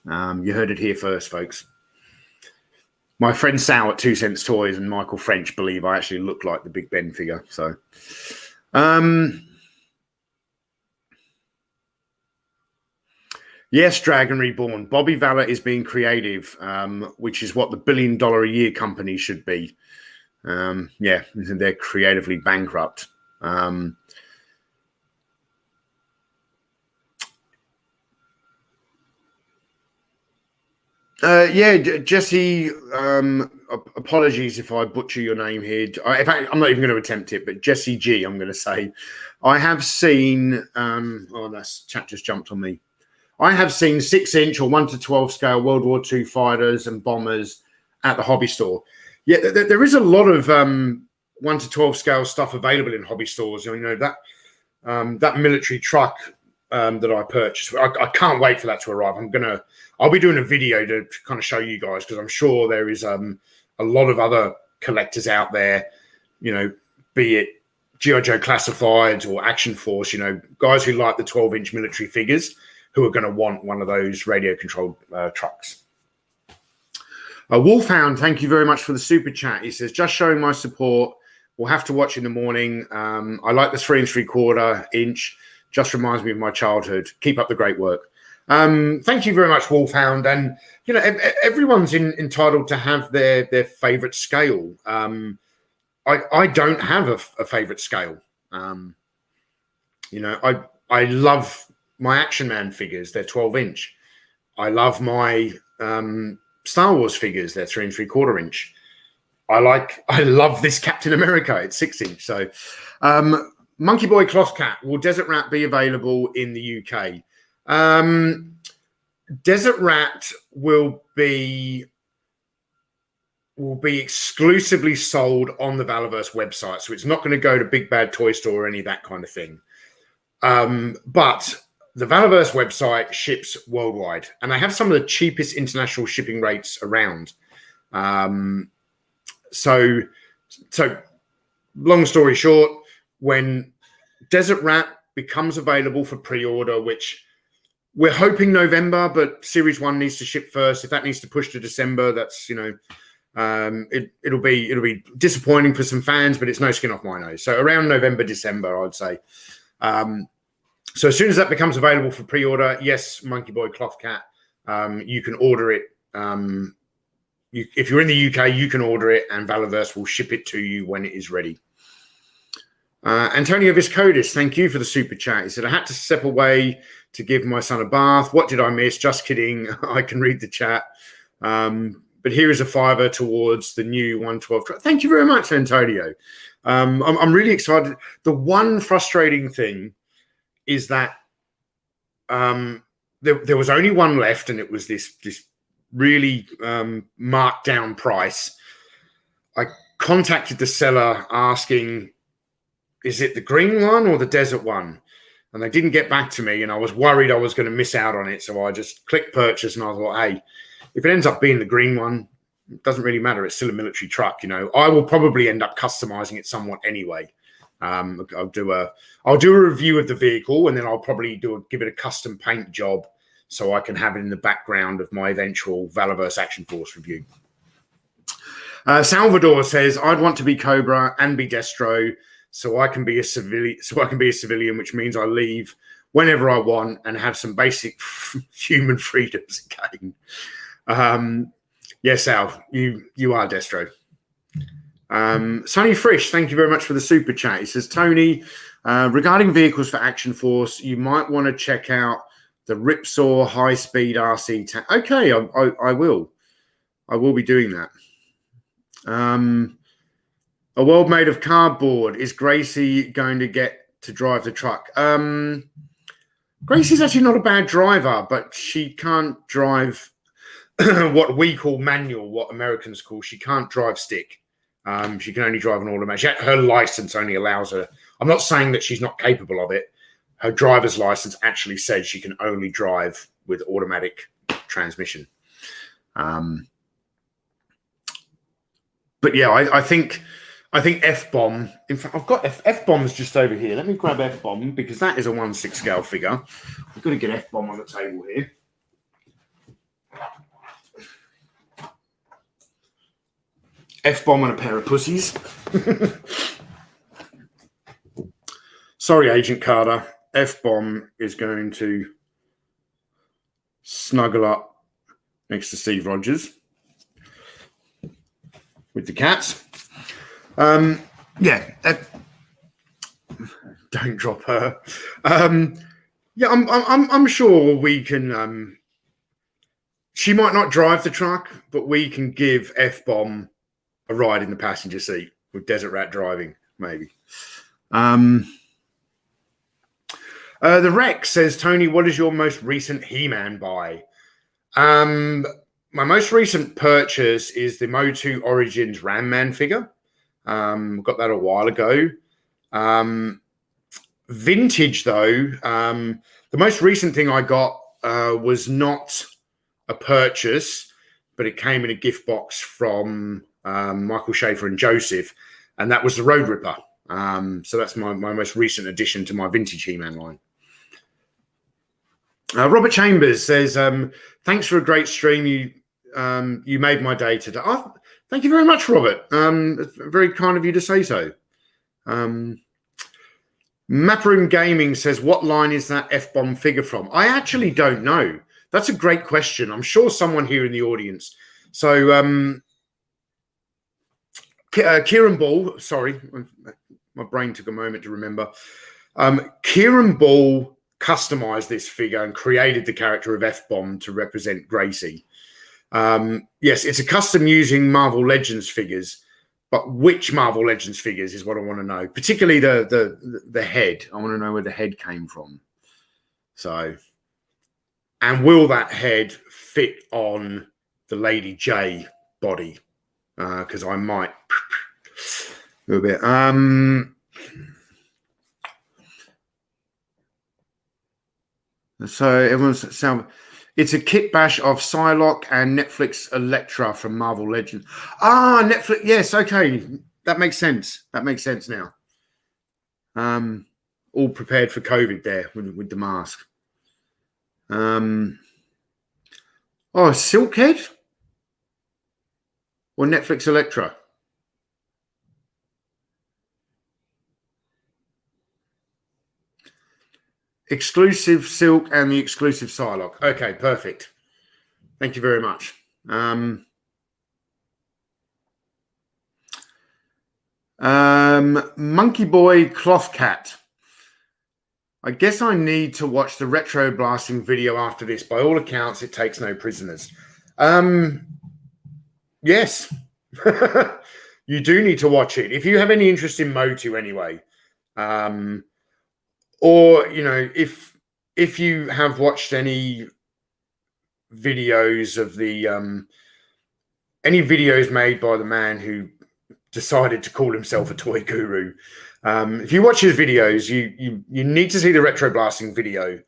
[SPEAKER 1] You heard it here first, folks. My friend Sal at 2 Cents Toys and Michael French believe I actually look like the Big Ben figure. So, yes, Dragon Reborn. Bobby Valor is being creative, which is what the $1 billion a year company should be. Yeah, they're creatively bankrupt. Yeah, Jesse, apologies if I butcher your name here. In fact, I'm not even going to attempt it, but Jesse G, I'm going to say. I have seen, that chat just jumped on me. I have seen 6-inch or 1:12 scale World War II fighters and bombers at the hobby store. Yeah, there is a lot of 1:12 scale stuff available in hobby stores. That military truck that I purchased. I can't wait for that to arrive. I'll be doing a video to kind of show you guys, because I'm sure there is a lot of other collectors out there, be it G.I. Joe Classifieds or Action Force, guys who like the 12-inch military figures who are going to want one of those radio-controlled trucks. Wolfhound, thank you very much for the super chat. He says, just showing my support. We'll have to watch in the morning. I like the 3 3/4 inch. Just reminds me of my childhood. Keep up the great work. Thank you very much, Wolfhound. And, everyone's entitled to have their favorite scale. I don't have a favorite scale. I love my Action Man figures. They're 12-inch. I love my Star Wars figures. They're 3 3/4 inch. I love this Captain America. It's 6-inch. So, Monkey Boy Cloth Cat, will Desert Rat be available in the UK? Desert Rat will be exclusively sold on the Valaverse website, so it's not going to go to Big Bad Toy Store or any of that kind of thing. But the Valaverse website ships worldwide, and they have some of the cheapest international shipping rates around. So long story short, when Desert Rat becomes available for pre-order, which we're hoping November, but Series 1 needs to ship first. If that needs to push to December, that's, It'll be disappointing for some fans, but it's no skin off my nose. So around November, December, I'd say. So as soon as that becomes available for pre-order, yes, Monkey Boy Cloth Cat, you can order it. If you're in the UK, you can order it, and Valaverse will ship it to you when it is ready. Antonio Viscodis, thank you for the super chat. He said, I had to step away to give my son a bath. What did I miss? Just kidding. I can read the chat. But here is a fiver towards the new 112. Thank you very much, Antonio. I'm really excited. The one frustrating thing is that there was only one left, and it was this really marked down price. I contacted the seller asking, is it the green one or the desert one? And they didn't get back to me, and I was worried I was going to miss out on it. So I just clicked purchase, and I thought, hey, if it ends up being the green one, it doesn't really matter. It's still a military truck, you know. I will probably end up customizing it somewhat anyway. I'll do a review of the vehicle, and then I'll probably give it a custom paint job so I can have it in the background of my eventual Valaverse Action Force review. Salvador says, I'd want to be Cobra and be Destro, so I can be a civilian, which means I leave whenever I want and have some basic human freedoms again. Yes, Al, you are Destro. Sonny Frisch, thank you very much for the super chat. He says, Tony, regarding vehicles for Action Force, you might want to check out the Ripsaw high-speed RC tank. Okay, I will. I will be doing that. A world made of cardboard. Is Gracie going to get to drive the truck? Gracie's actually not a bad driver, but she can't drive what we call manual, what Americans call. She can't drive stick. She can only drive an automatic. Her license only allows her. I'm not saying that she's not capable of it. Her driver's license actually says she can only drive with automatic transmission. But yeah, I think F-Bomb. In fact, I've got F-Bomb's just over here. Let me grab F-Bomb because that is a 1/6 scale figure. I've got to get F-Bomb on the table here. F-Bomb and a pair of pussies. Sorry, Agent Carter. F-Bomb is going to snuggle up next to Steve Rogers with the cats. Yeah, don't drop her. Yeah, I'm sure we can. She might not drive the truck, but we can give F-Bomb a ride in the passenger seat with Desert Rat driving, maybe. The Rex says, Tony, what is your most recent He-Man buy? My most recent purchase is the Motu Origins Ram Man figure. Got that a while ago. Vintage, though, the most recent thing I got was not a purchase, but it came in a gift box from Michael Schaefer and Joseph, and that was the Road Ripper. So that's my most recent addition to my vintage He-Man line. Robert Chambers says, thanks for a great stream. You made my day today. Oh, thank you very much, Robert. It's very kind of you to say so. Maproom Gaming says, what line is that F-Bomb figure from? I actually don't know. That's a great question. I'm sure someone here in the audience. So Kieran Ball, sorry, my brain took a moment to remember. Kieran Ball customized this figure and created the character of F-Bomb to represent Gracie. Yes, it's a custom using Marvel Legends figures, but which Marvel Legends figures is what I want to know. Particularly the head. I want to know where the head came from. So, and will that head fit on the Lady J body? Because I might a little bit. So everyone's sound. It's a kit bash of Psylocke and Netflix Elektra from Marvel Legends. Ah, Netflix. Yes, okay, that makes sense. That makes sense now. All prepared for COVID there with the mask. Oh, Silkhead. or Netflix Electra? Exclusive Silk and the exclusive Psylocke. Okay, perfect. Thank you very much. Monkey Boy Cloth Cat. I guess I need to watch the retro blasting video after this. By all accounts, it takes no prisoners. Yes. You do need to watch it. If you have any interest in Motu anyway, or, you know, if you have watched any videos of the any videos made by the man who decided to call himself a toy guru, if you watch his videos, you need to see the retro blasting video,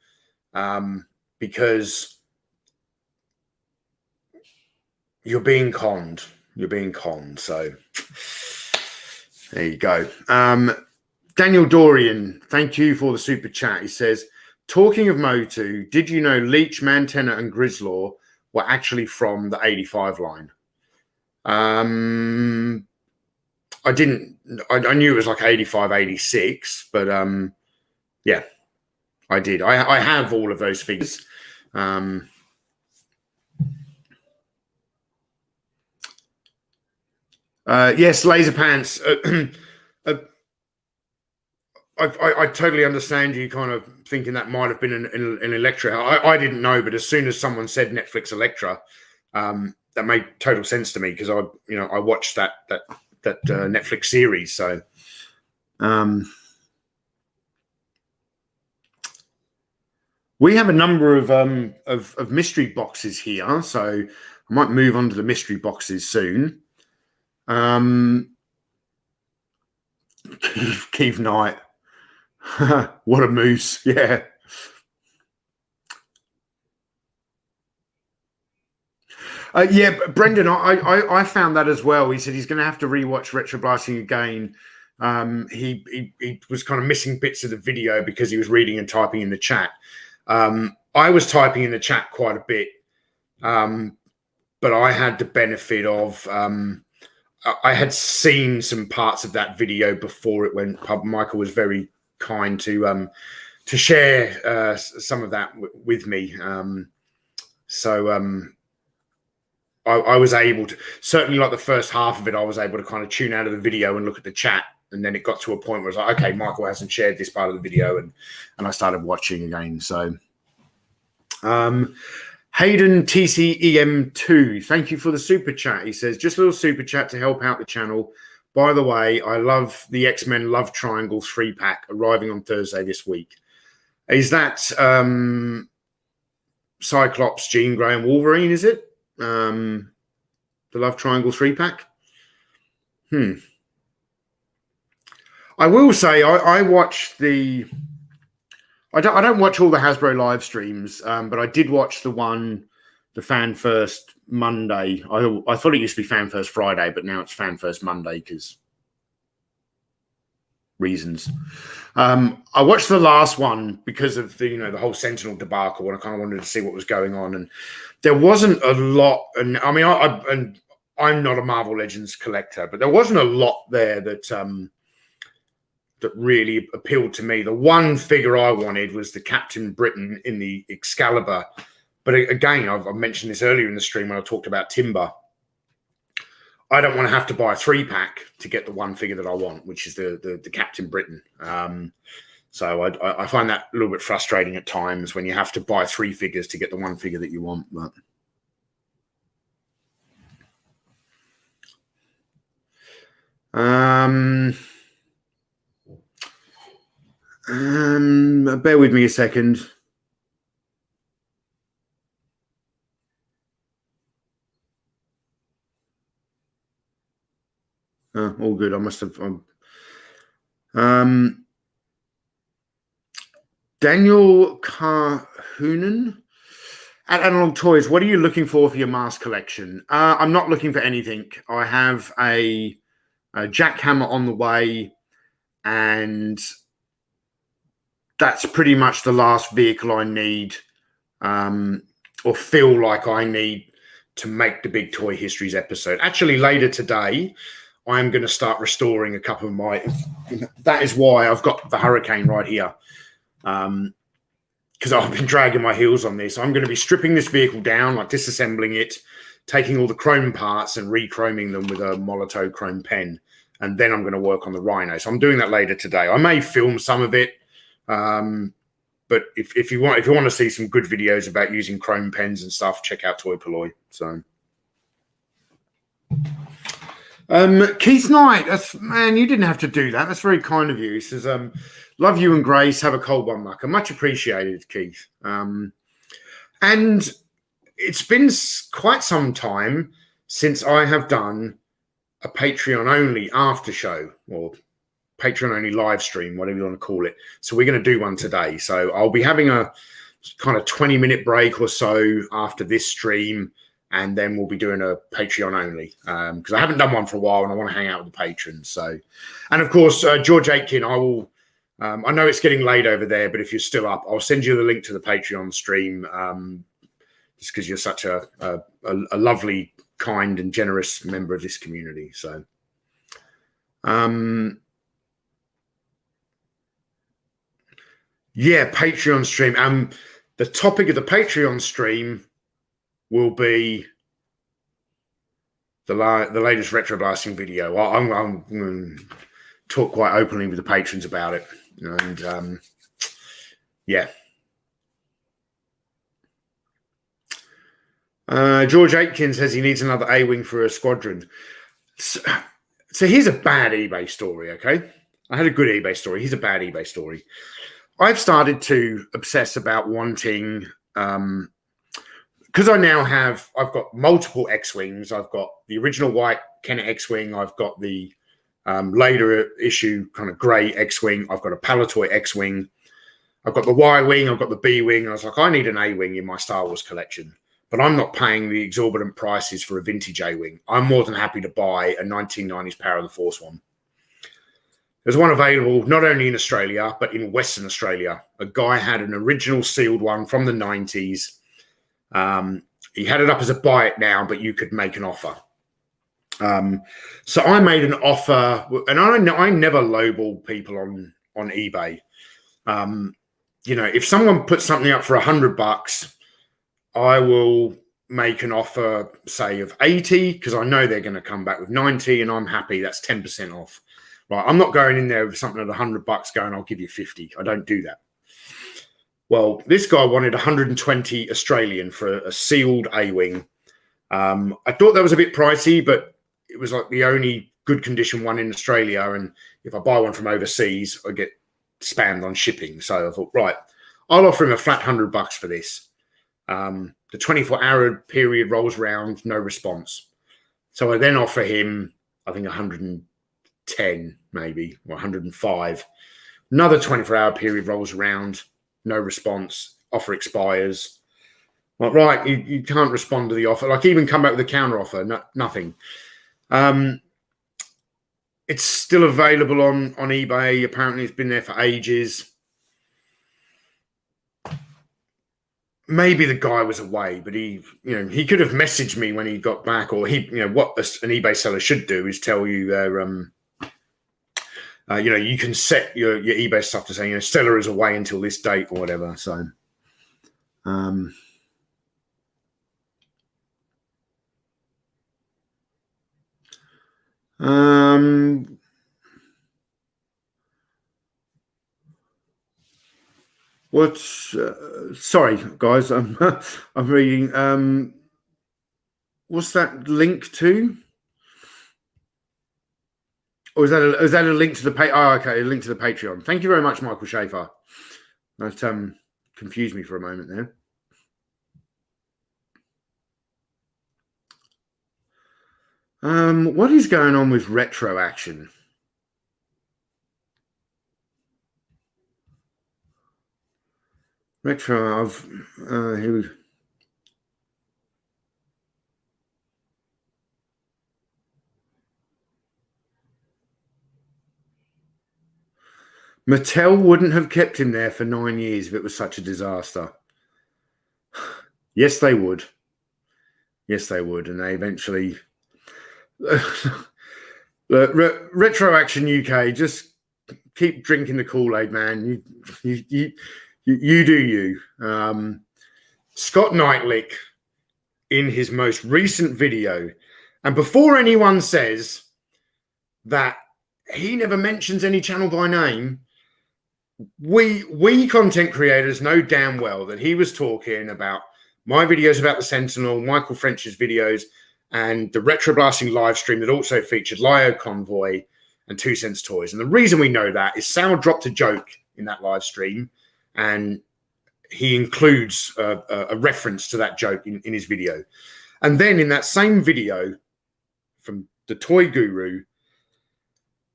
[SPEAKER 1] because you're being conned. You're being conned. So there you go. Daniel Dorian, thank you for the super chat. He says, talking of Motu, did you know Leech, Mantenna, and Grislaw were actually from the 85 line? I didn't. I knew it was like 85, 86, but yeah, I did. I have all of those figures. Yes, Laser Pants. I totally understand you kind of thinking that might have been an Electra. I didn't know, but as soon as someone said Netflix Electra, that made total sense to me, because I watched that Netflix series. So, we have a number of mystery boxes here, so I might move on to the mystery boxes soon. Keith Knight. What a moose. Yeah. Yeah, Brendan, I found that as well. He said he's going to have to rewatch Retro Blasting again. He was kind of missing bits of the video because he was reading and typing in the chat. I was typing in the chat quite a bit, but I had the benefit of I had seen some parts of that video before it went public. Michael was very kind to share some of that with me. I was able to, certainly like the first half of it, I was able to kind of tune out of the video and look at the chat. And then it got to a point where I was like, okay, Michael hasn't shared this part of the video. And I started watching again. So, Hayden TCEM2, thank you for the super chat. He says, just a little super chat to help out the channel. By the way, I love the X-Men Love Triangle 3-pack arriving on Thursday this week. Is that Cyclops, Jean Grey, and Wolverine, is it? The Love Triangle 3-pack? I will say I watched the... I don't watch all the Hasbro live streams, but I did watch the Fan First Monday. I thought it used to be Fan First Friday, but now it's Fan First Monday because reasons. I watched the last one because of the the whole Sentinel debacle, and I kind of wanted to see what was going on. And there wasn't a lot. And I mean, I'm not a Marvel Legends collector, but there wasn't a lot there that that really appealed to me. The one figure I wanted was the Captain Britain in the Excalibur. But again, I've mentioned this earlier in the stream when I talked about Timber. I don't want to have to buy a 3-pack to get the one figure that I want, which is the Captain Britain. So I find that a little bit frustrating at times when you have to buy 3 figures to get the one figure that you want. But bear with me a second. All good. I must have. Daniel Carhoonan at Analog Toys. What are you looking for your mask collection? I'm not looking for anything. I have a jackhammer on the way, and that's pretty much the last vehicle I need, or feel like I need to make the Big Toy Histories episode. Actually, later today, I'm going to start restoring a couple of my. That is why I've got the Hurricane right here, because I've been dragging my heels on this. I'm going to be stripping this vehicle down, like disassembling it, taking all the chrome parts and re-chroming them with a Molotow chrome pen, and then I'm going to work on the Rhino. So I'm doing that later today. I may film some of it, but if you want to see some good videos about using chrome pens and stuff, check out Toy Polloi. So. Keith Knight, man, you didn't have to do that. That's very kind of you. He says, love you and Grace. Have a cold one, Mucker. Much appreciated, Keith. And it's been quite some time since I have done a Patreon only after show, or Patreon only live stream, whatever you want to call it. So we're going to do one today. So I'll be having a kind of 20-minute break or so after this stream, and then we'll be doing a Patreon only, because I haven't done one for a while and I want to hang out with the patrons. So, and of course, George Aitken, I will. I know it's getting late over there, but if you're still up, I'll send you the link to the Patreon stream, just because you're such a lovely, kind, and generous member of this community. So, yeah, Patreon stream. The topic of the Patreon stream will be the latest retro blasting video. I'm going to talk quite openly with the patrons about it, and yeah. George Aitken says he needs another A-wing for a squadron. So here's a bad eBay story. Okay, I had a good eBay story. Here's a bad eBay story. I've started to obsess about wanting. Because I've got multiple X-Wings. I've got the original white Kenner X-Wing. I've got the later issue kind of grey X-Wing. I've got a Palatoy X-Wing. I've got the Y-Wing. I've got the B-Wing. I was like, I need an A-Wing in my Star Wars collection. But I'm not paying the exorbitant prices for a vintage A-Wing. I'm more than happy to buy a 1990s Power of the Force one. There's one available not only in Australia, but in Western Australia. A guy had an original sealed one from the 90s. He had it up as a buy it now, but you could make an offer. So I made an offer, and I never lowball people on eBay. If someone puts something up for $100, I will make an offer, say, of 80, because I know they're going to come back with 90, and I'm happy. That's 10% off. Right? I'm not going in there with something at $100 going, I'll give you 50. I don't do that. Well, this guy wanted 120 Australian for a sealed A-Wing. I thought that was a bit pricey, but it was like the only good condition one in Australia. And if I buy one from overseas, I get spammed on shipping. So I thought, right, I'll offer him a flat $100 for this. The 24-hour period rolls round, no response. So I then offer him, I think, 110 maybe, or 105. Another 24-hour period rolls around. No response. Offer expires. Like, right, you can't respond to the offer. Like, even come back with a counter offer. Nothing. It's still available on eBay. Apparently, it's been there for ages. Maybe the guy was away, but he could have messaged me when he got back, or what an eBay seller should do is tell you their you can set your eBay stuff to say, seller is away until this date or whatever. So, sorry, guys, I'm reading. What's that link to? Or is that a link to the pay? Oh, okay, a link to the Patreon. Thank you very much, Michael Schaefer. That confused me for a moment there. What is going on with retro action? Retro, here we go. Mattel wouldn't have kept him there for 9 years if it was such a disaster. Yes, they would. Yes, they would, and they eventually. Look, Retro Action UK, just keep drinking the Kool-Aid, man. You do you. Scott Knightlick, in his most recent video, and before anyone says that he never mentions any channel by name, we content creators know damn well that he was talking about my videos about the Sentinel, Michael French's videos, and the Retro Blasting live stream that also featured Lio Convoy and 2 Cents Toys. And the reason we know that is Sal dropped a joke in that live stream, and he includes a reference to that joke in his video. And then in that same video from the Toy Guru,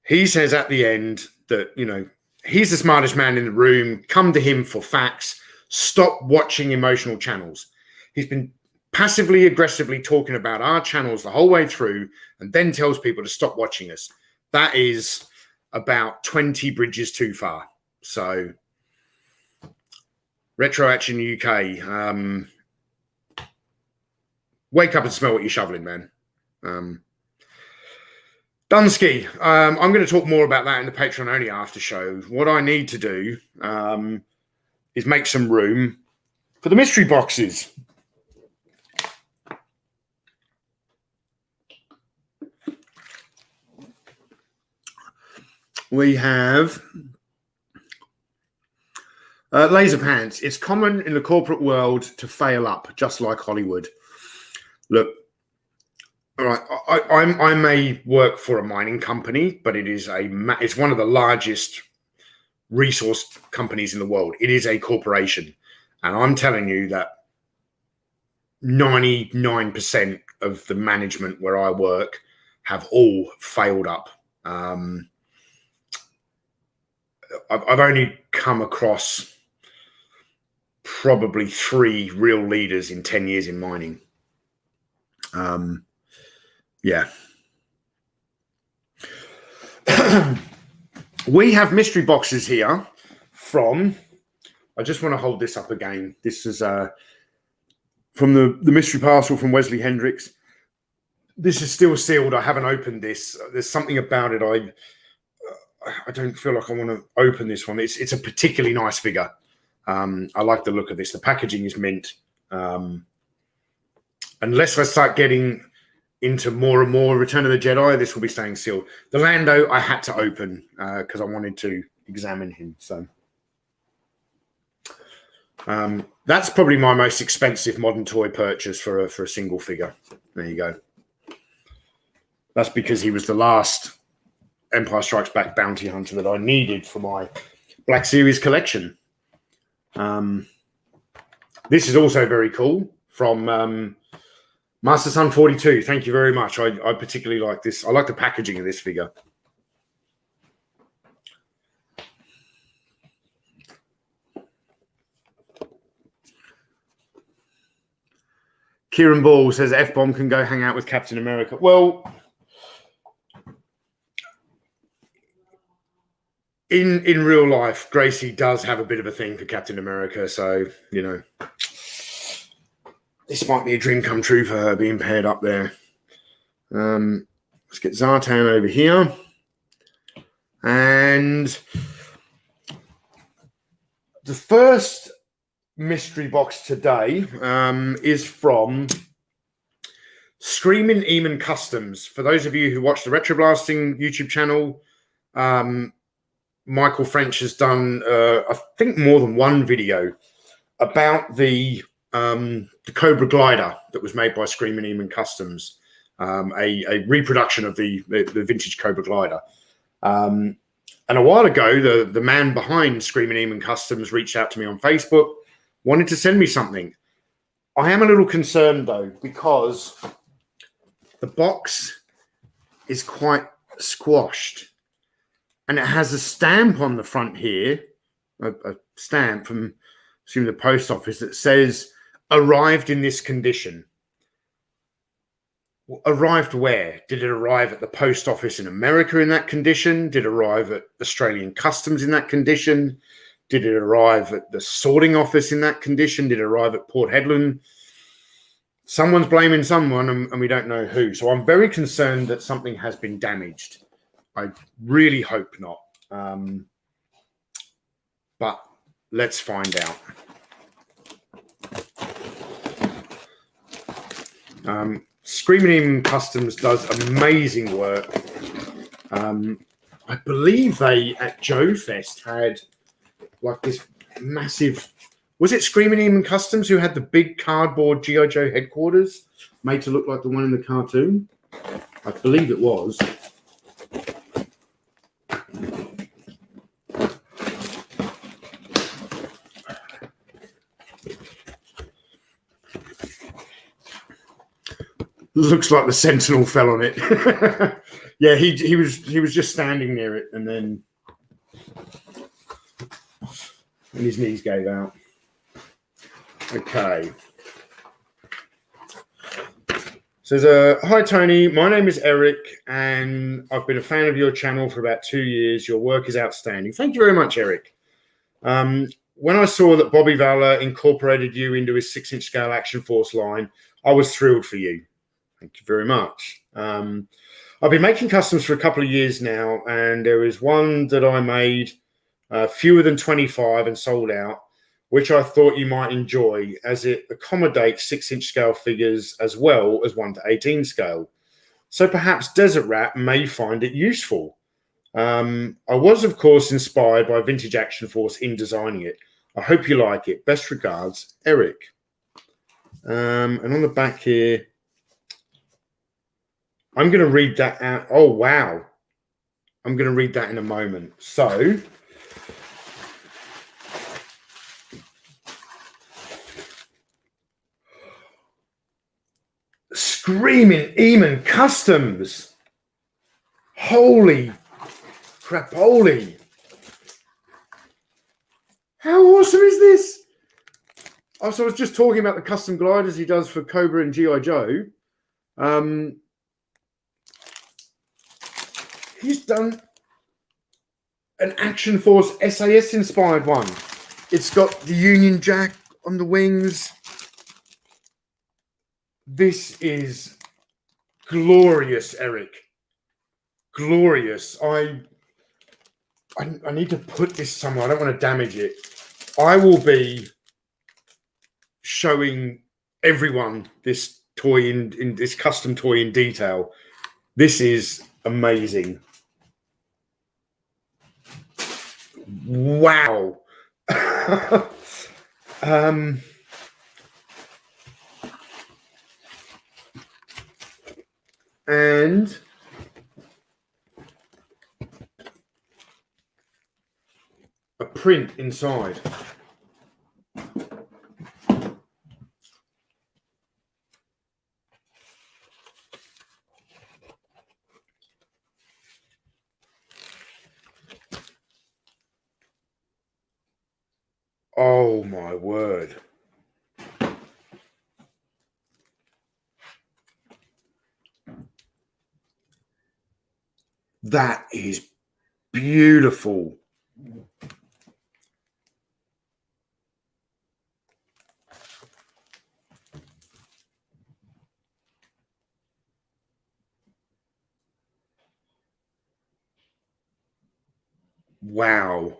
[SPEAKER 1] he says at the end that, you know, he's the smartest man in the room. Come to him for facts. Stop watching emotional channels. He's been passively aggressively talking about our channels the whole way through, and then tells people to stop watching us. That is about 20 bridges too far. So Retro Action UK, wake up and smell what you're shoveling, man. Dunsky, I'm going to talk more about that in the Patreon only after show. What I need to do is make some room for the mystery boxes. We have laser pants. It's common in the corporate world to fail up, just like Hollywood. Look, all right, I may work for a mining company, but it's one of the largest resource companies in the world. It is a corporation, and I'm telling you that 99% of the management where I work have all failed up. I've only come across probably 3 real leaders in 10 years in mining. Yeah. We have mystery boxes here from, I just want to hold this up again. This is from the mystery parcel from Wesley Hendricks. This is still sealed. I haven't opened this. There's something about it. I don't feel like I want to open this one. It's a particularly nice figure. I like the look of this. The packaging is mint. Unless I start getting into more and more Return of the Jedi, this will be staying sealed. The Lando I had to open because I wanted to examine him. So that's probably my most expensive modern toy purchase for a single figure. There you go. That's because he was the last Empire Strikes Back bounty hunter that I needed for my Black Series collection. This is also very cool from Master Son 42. Thank you very much. I particularly like this. I like the packaging of this figure. Kieran Ball says F-Bomb can go hang out with Captain America. Well, in real life, Gracie does have a bit of a thing for Captain America. So, you know, this might be a dream come true for her being paired up there. Let's get Zartan over here. And the first mystery box today is from Screaming Eamon Customs. For those of you who watch the Retro Blasting YouTube channel, Michael French has done, I think, more than one video about the Cobra glider that was made by Screaming Eamon Customs, a reproduction of the vintage Cobra glider. And a while ago, the man behind Screaming Eamon Customs reached out to me on Facebook, wanted to send me something. I am a little concerned, though, because the box is quite squashed. And it has a stamp on the front here, a stamp from, assuming, the post office that says, arrived in this condition. Arrived where? Did it arrive at the post office in America in that condition? Did it arrive at Australian Customs in that condition? Did it arrive at the sorting office in that condition? Did it arrive at Port Hedland? someone's blaming someone, and we don't know who. So I'm very concerned that something has been damaged. I really hope not. But let's find out. Screaming Eamon Customs does amazing work. I believe they at Joe Fest had like this massive. Was it Screaming Eamon Customs who had the big cardboard G.I. Joe headquarters made to look like the one in the cartoon? I believe it was. Looks like the Sentinel fell on it. Yeah, he was just standing near it, and then his knees gave out. Okay. So hi Tony, my name is Eric, and I've been a fan of your channel for about 2 years. Your work is outstanding. Thank you very much, Eric. When I saw that Bobby Valor incorporated you into his 6-inch scale Action Force line, I was thrilled for you. Thank you very much. I've been making customs for a couple of years now, and there is one that I made fewer than 25 and sold out, which I thought you might enjoy as it accommodates 6-inch scale figures as well as 1:18 scale. So perhaps Desert Rat may find it useful. I was, of course, inspired by Vintage Action Force in designing it. I hope you like it. Best regards, Eric. And on the back here, I'm going to read that out. Oh, wow. I'm going to read that in a moment. So, Screaming Eamon Customs. Holy crapoli. How awesome is this? Oh, so I was just talking about the custom gliders he does for Cobra and G.I. Joe. He's done an Action Force SAS inspired one. It's got the Union Jack on the wings. This is glorious, Eric. Glorious. I need to put this somewhere. I don't want to damage it. I will be showing everyone this toy in this custom toy in detail. This is amazing. Wow. And a print inside. Oh my word. That is beautiful. Wow.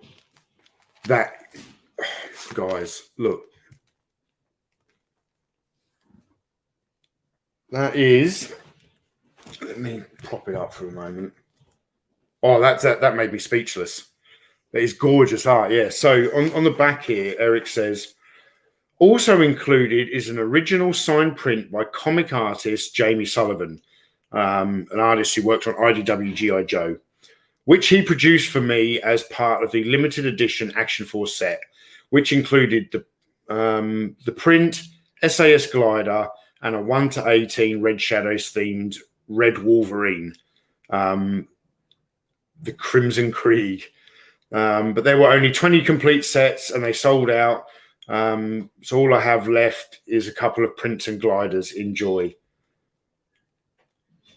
[SPEAKER 1] That, guys, look. That is, let me prop it up for a moment. Oh, that made me speechless. That is gorgeous art, yeah. So on the back here, Eric says, also included is an original signed print by comic artist Jamie Sullivan, an artist who worked on IDW G.I. Joe, which he produced for me as part of the limited edition Action Force set, which included the print, SAS glider, and a 1:18 Red Shadows themed Red Wolverine, the Crimson Krieg. But there were only 20 complete sets and they sold out. So all I have left is a couple of prints and gliders. Enjoy.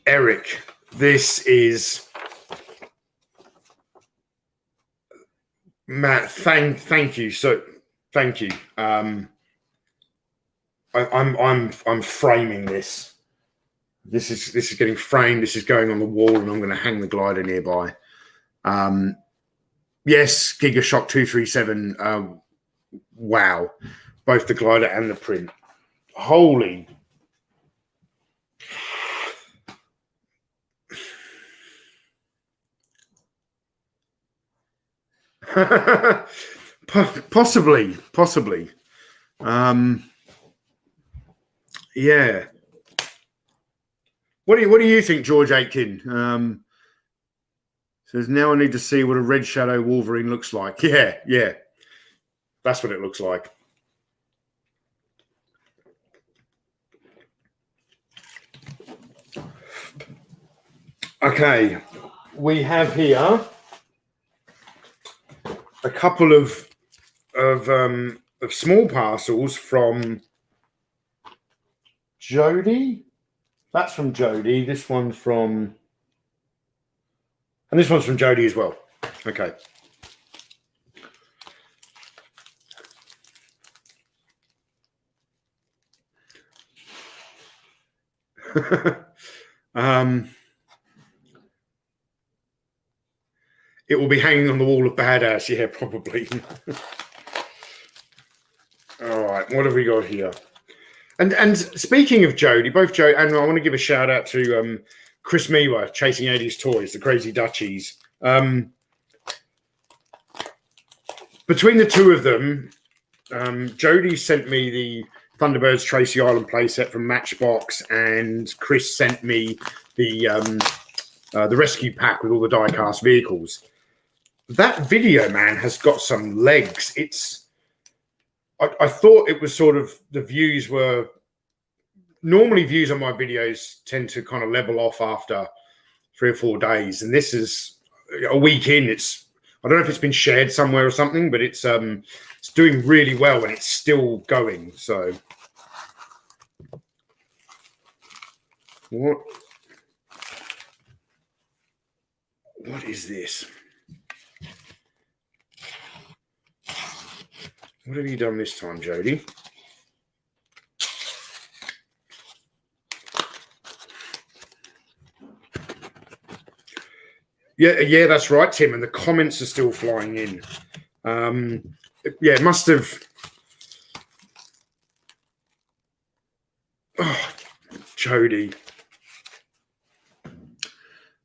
[SPEAKER 1] Eric, this is... Matt, thank you. So thank you. I'm framing this. This is getting framed. This is going on the wall, and I'm going to hang the glider nearby. Yes, Gigashock 237. Wow, both the glider and the print. Holy. Possibly. Yeah. What do you think, George Aitken? Says now I need to see what a Red Shadow Wolverine looks like. Yeah. That's what it looks like. Okay, we have here a couple of small parcels from Jody. That's from Jody. This one's from, and this one's from Jody as well. Okay. It will be hanging on the wall of Badass. Yeah, probably. All right, what have we got here? And speaking of Jody, both Jody, and I want to give a shout out to Chris Mewa, Chasing 80s Toys, the Crazy Dutchies. Between the two of them, Jody sent me the Thunderbirds Tracy Island playset from Matchbox, and Chris sent me the rescue pack with all the die-cast vehicles. That video, man, has got some legs. I thought it was sort of, the views were, normally views on my videos tend to kind of level off after 3 or 4 days. And this is a week in. I don't know if it's been shared somewhere or something, but it's doing really well and it's still going. So what is this? What have you done this time, Jody? Yeah, that's right, Tim. And the comments are still flying in. Yeah, it must have. Oh, Jody.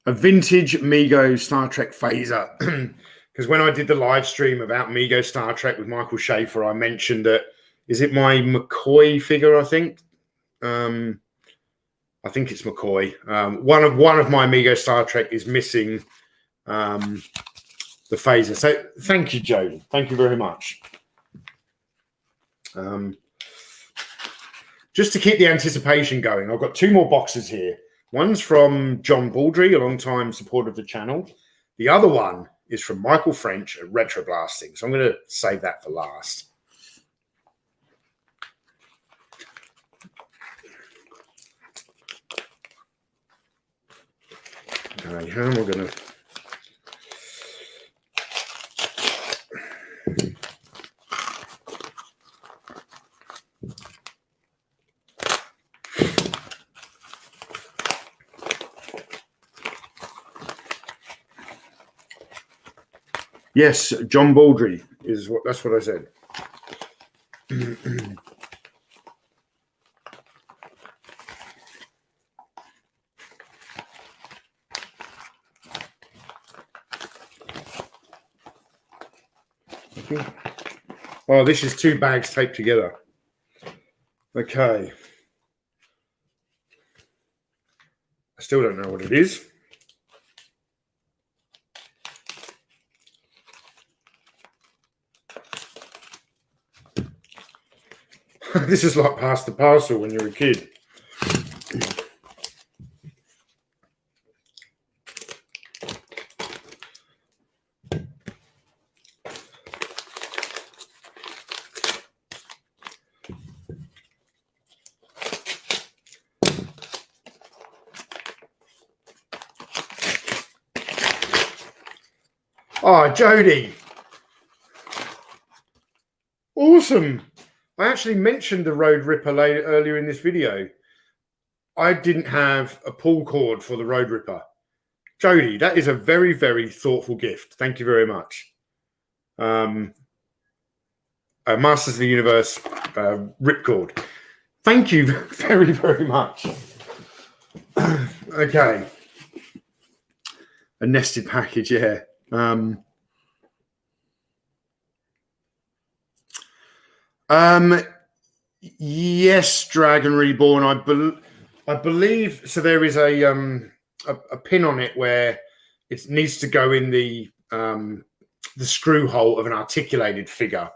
[SPEAKER 1] A vintage Mego Star Trek phaser. Because when I did the live stream about Mego Star Trek with Michael Schaefer, I mentioned that, is it my McCoy figure, I think? I think it's McCoy. One of my Mego Star Trek is missing the phaser. So thank you, Jody. Thank you very much. Just to keep the anticipation going, I've got 2 more boxes here. One's from John Baldry, a long-time supporter of the channel. The other one is from Michael French at Retro Blasting. So I'm going to save that for last. Okay, how am I going to... Yes, John Baldry is what. That's what I said. Oh, this is 2 bags taped together. Okay. I still don't know what it is. This is like pass the parcel when you're a kid. Oh, Jody. Awesome. I actually mentioned the Road Ripper earlier in this video. I didn't have a pull cord for the Road Ripper. Jody, that is a very, very thoughtful gift. Thank you very much. Masters of the Universe ripcord. Thank you very, very much. Okay. A nested package, yeah. Yes, Dragon Reborn. I believe so. There is a pin on it where it needs to go in the screw hole of an articulated figure.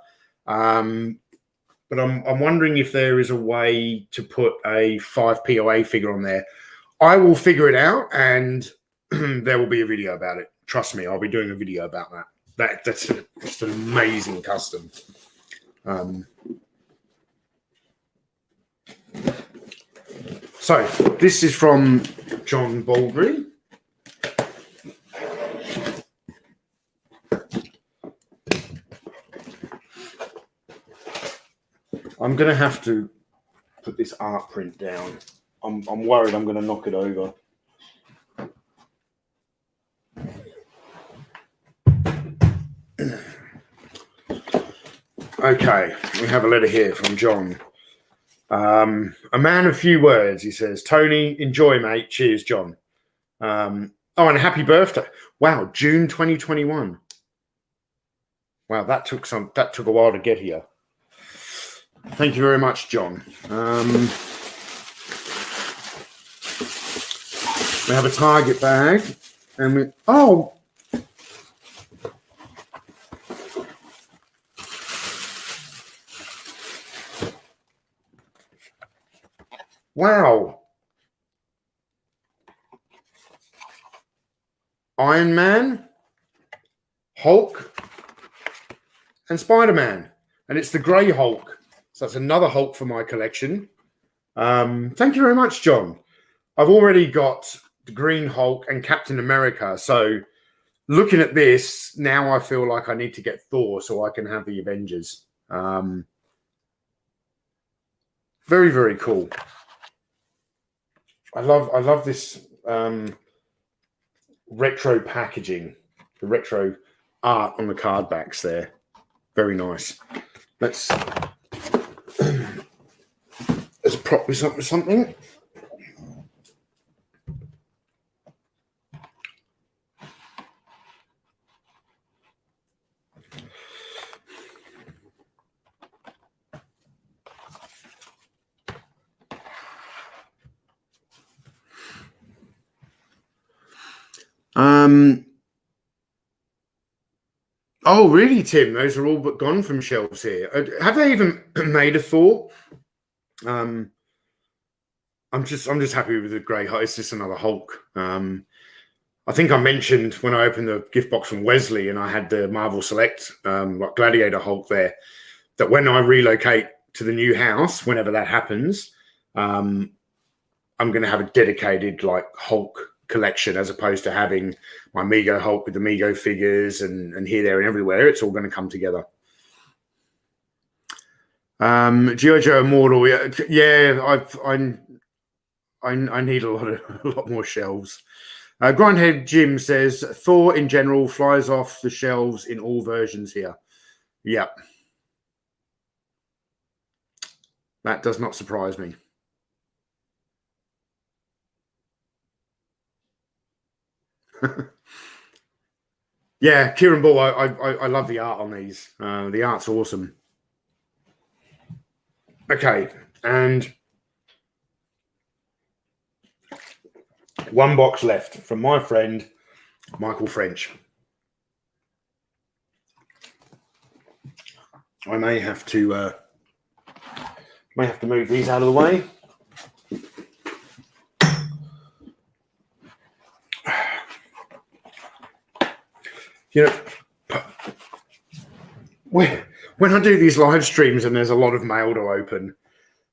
[SPEAKER 1] But I'm wondering if there is a way to put a 5 POA figure on there. I will figure it out, and there will be a video about it. Trust me, I'll be doing a video about that. That's just an amazing custom. So this is from John Baldry. I'm going to have to put this art print down. I'm worried I'm going to knock it over. Okay, we have a letter here from John. A man of few words, he says. Tony, enjoy, mate. Cheers, John. And happy birthday. Wow, June 2021. Wow, that took a while to get here. Thank you very much, John. We have a Target bag, and wow. Iron Man, Hulk, and Spider-Man. And it's the grey Hulk. So that's another Hulk for my collection. Thank you very much, John. I've already got the Green Hulk and Captain America. So looking at this, now I feel like I need to get Thor so I can have the Avengers. Very, very cool. I love this retro packaging, the retro art on the card backs there. Very nice. Let's prop this up with something. Oh, really, Tim? Those are all but gone from shelves here. Have they even made a Thor? I'm just happy with the grey Hulk. It's just another Hulk. I think I mentioned when I opened the gift box from Wesley and I had the Marvel Select Gladiator Hulk there, that when I relocate to the new house, whenever that happens, I'm going to have a dedicated Hulk collection as opposed to having my Mego Hulk with the Mego figures and here, there, and everywhere. It's all going to come together. G.I. Joe Immortal, yeah. I need a lot more shelves. Grindhead Jim says Thor in general flies off the shelves in all versions here. Yep, that does not surprise me. Yeah, Kieran Ball, I love the art on these. The art's awesome. Okay, and one box left from my friend Michael French. I may have to move these out of the way. You know, when I do these live streams and there's a lot of mail to open,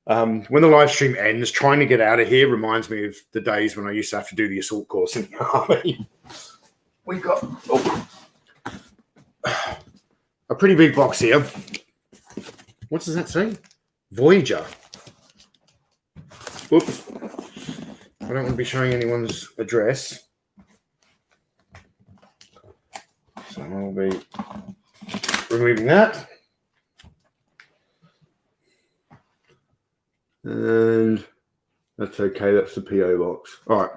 [SPEAKER 1] when the live stream ends, trying to get out of here reminds me of the days when I used to have to do the assault course in the army. We've got a pretty big box here. What does that say? Voyager. Oops. I don't want to be showing anyone's address. So I'll be removing that. And that's okay. That's the PO box. All right.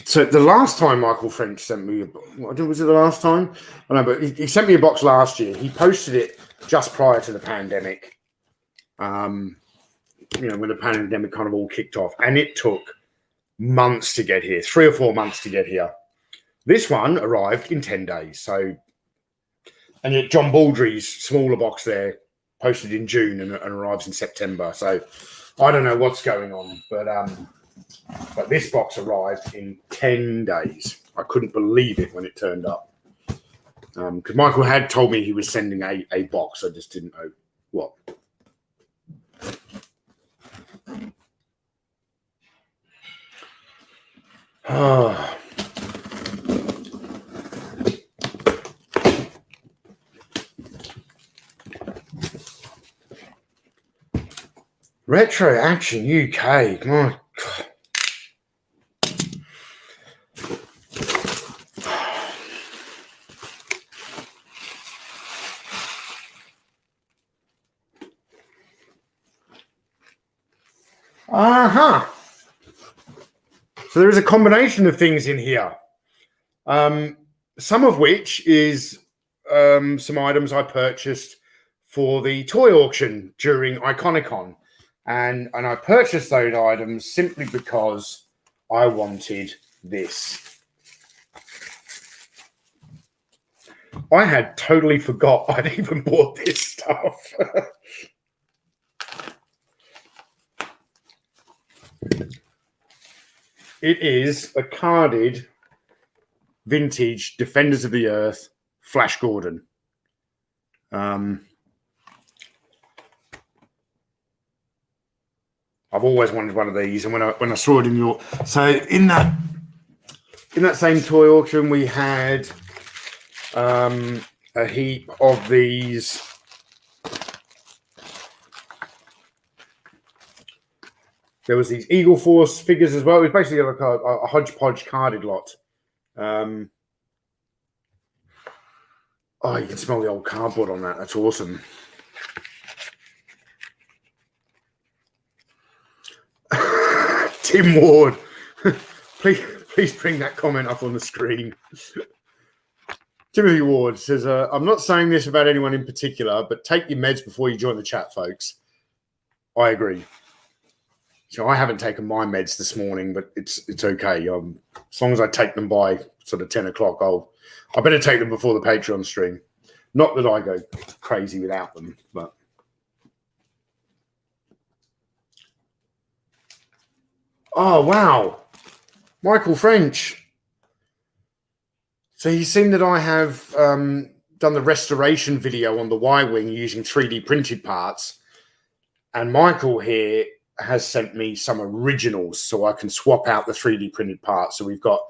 [SPEAKER 1] So the last time Michael French sent me a box, was it the last time? I don't know, but he sent me a box last year. He posted it just prior to the pandemic. When the pandemic kind of all kicked off, and it took months to get here, 3 or 4 months to get here. This one arrived in 10 days. So, and yet John Baldry's smaller box there posted in June and arrives in September. So I don't know what's going on, but this box arrived in 10 days. I couldn't believe it when it turned up. Because Michael had told me he was sending a box. I just didn't know what. Retro Action UK. My God. So there is a combination of things in here. Some of which is some items I purchased for the toy auction during Iconicon. And I purchased those items simply because I wanted this. I had totally forgot I'd even bought this stuff. It is a carded vintage Defenders of the Earth Flash Gordon. I've always wanted one of these, and when I saw it in your in that same toy auction, we had a heap of these. There was these Eagle Force figures as well. It was basically like a hodgepodge carded lot. Oh, you can smell the old cardboard on that. That's awesome. Tim Ward, please bring that comment up on the screen. Timothy Ward says, I'm not saying this about anyone in particular, but take your meds before you join the chat, folks. I agree. So I haven't taken my meds this morning, but it's okay. As long as I take them by sort of 10 o'clock, I better take them before the Patreon stream. Not that I go crazy without them, but. Oh, wow. Michael French. So he's seen that I have done the restoration video on the Y-Wing using 3D printed parts. And Michael here has sent me some originals so I can swap out the 3D printed parts. So we've got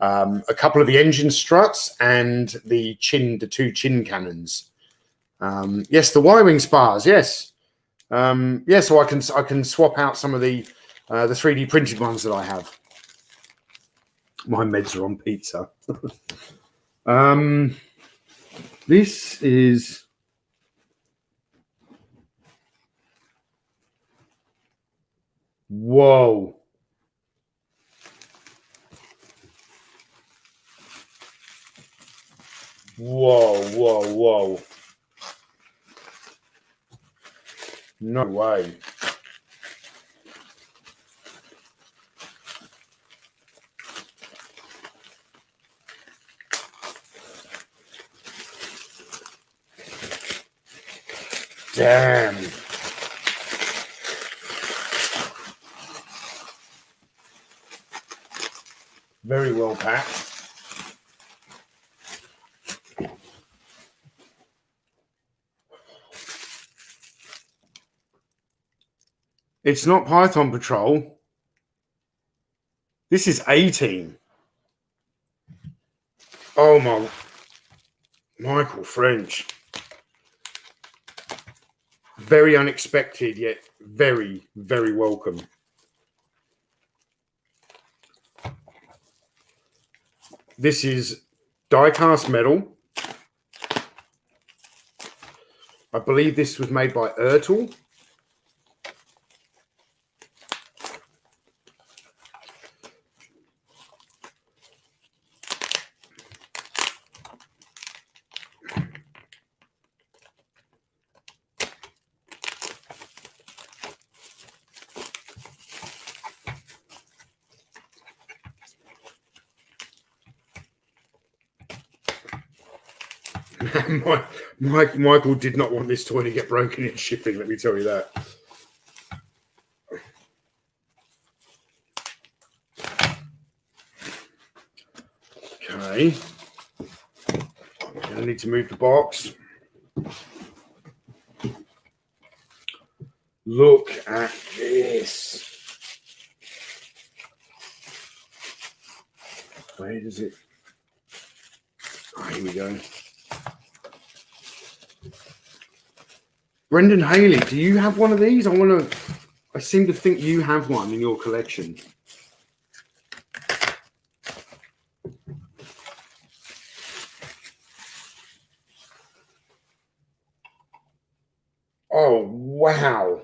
[SPEAKER 1] a couple of the engine struts and the two chin cannons. Yes, the Y-Wing spars. Yes. Yeah, so I can swap out some of the 3D printed ones that I have. My meds are on pizza. This is. Whoa. Whoa. No way. Damn. Very well packed. It's not Python Patrol. This is 18. Oh my. Michael French. Very unexpected, yet very, very welcome. This is die-cast metal. I believe this was made by Ertl. Michael did not want this toy to get broken in shipping, let me tell you that. Okay. I'm going to need to move the box. Look at this. Where does it? Oh, here we go. Brendan Haley, do you have one of these? I seem to think you have one in your collection. Oh, wow.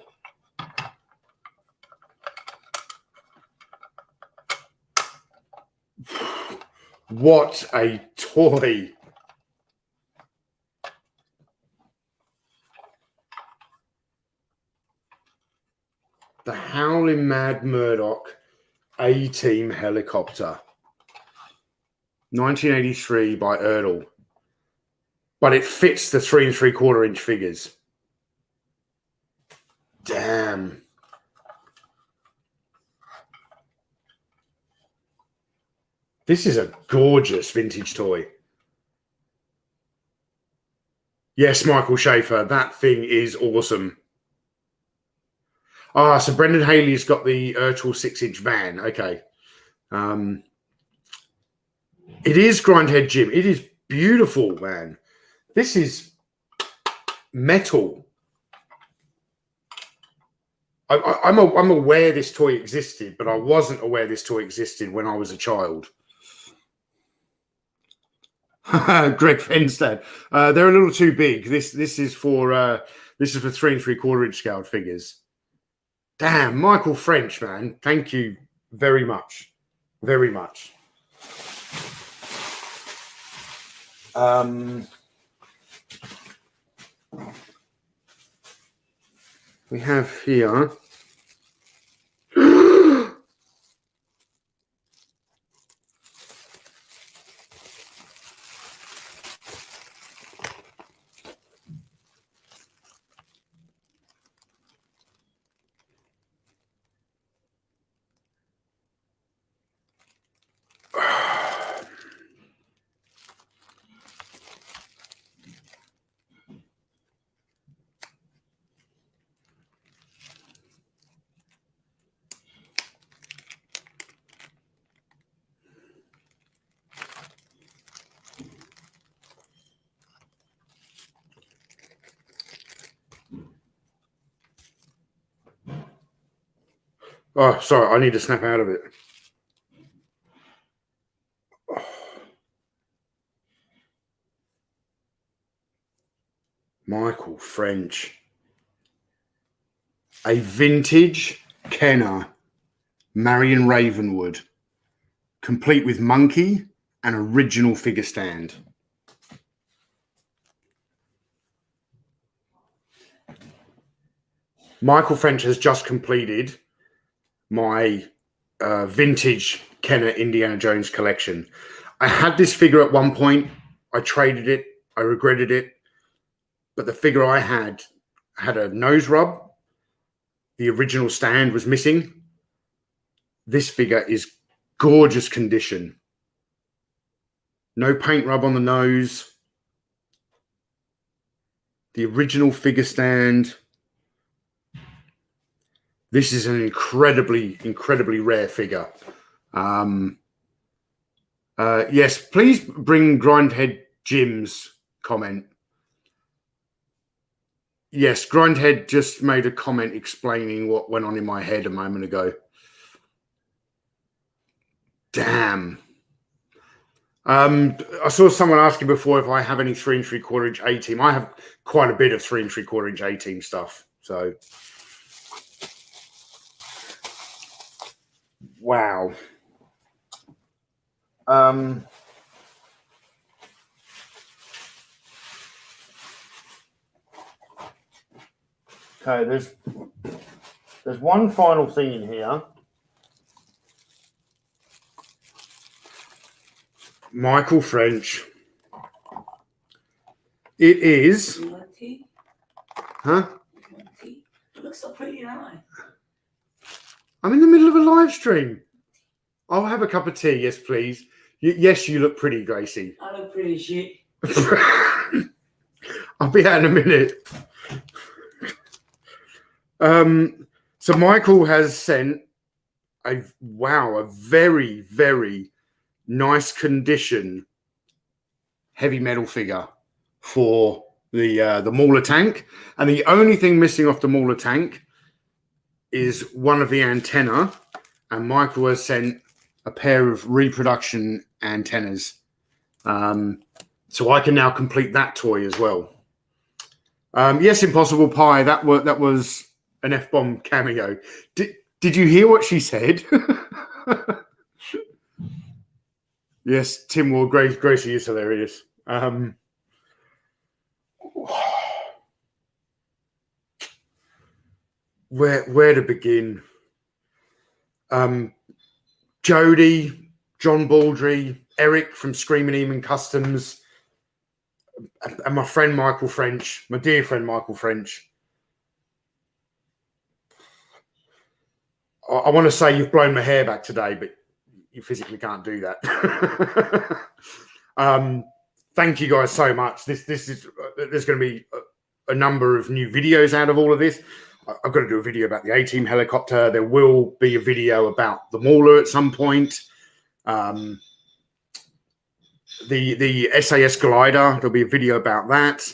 [SPEAKER 1] What a toy. The Howling Mad Murdoch A-Team helicopter. 1983 by Ertl. But it fits the 3 3/4 inch figures. Damn. This is a gorgeous vintage toy. Yes, Michael Schaefer, that thing is awesome. Ah, so Brendan Haley's got the Ertl 6-inch van. Okay. It is Grindhead Jim. It is beautiful, man. This is metal. I'm aware this toy existed, but I wasn't aware this toy existed when I was a child. Greg Fenstad. They're a little too big. This is for 3 3/4 inch scaled figures. Damn, Michael French, man. Thank you very much. Very much. We have here. Oh, sorry, I need to snap out of it. Oh. Michael French. A vintage Kenner Marion Ravenwood, complete with monkey and original figure stand. Michael French has just completed my vintage Kenner Indiana Jones collection. I had this figure at one point. I traded it. I regretted it. But the figure I had a nose rub. The original stand was missing. This figure is gorgeous condition. No paint rub on the nose. The original figure stand. This is an incredibly, incredibly rare figure. Yes, please bring Grindhead Jim's comment. Yes, Grindhead just made a comment explaining what went on in my head a moment ago. Damn. I saw someone asking before if I have any 3 3/4 inch A-team. I have quite a bit of 3 3/4 inch A-team stuff. So, wow. Okay, there's one final thing in here. Michael French. It is. Huh?
[SPEAKER 2] It looks so pretty now.
[SPEAKER 1] I'm in the middle of a live stream. I'll have a cup of tea, yes, please. Yes, you look pretty, Gracie.
[SPEAKER 2] I look pretty shit.
[SPEAKER 1] I'll be out in a minute. So Michael has sent a very, very nice condition heavy metal figure for the Mauler tank, and the only thing missing off the Mauler tank is one of the antenna, and Michael has sent a pair of reproduction antennas, so I can now complete that toy as well. Yes, Impossible Pie, that was an F-bomb cameo. Did you hear what she said? Yes, Tim Ward, Gracie is hilarious. Where to begin? Jody, John Baldry, Eric from Screaming Eamon Customs, and my friend Michael French, my dear friend Michael French. I want to say you've blown my hair back today, but you physically can't do that. Thank you guys so much. This is there's going to be a number of new videos out of all of this. I've got to do a video about the A-Team helicopter. There will be a video about the Mauler at some point. The SAS glider, there'll be a video about that.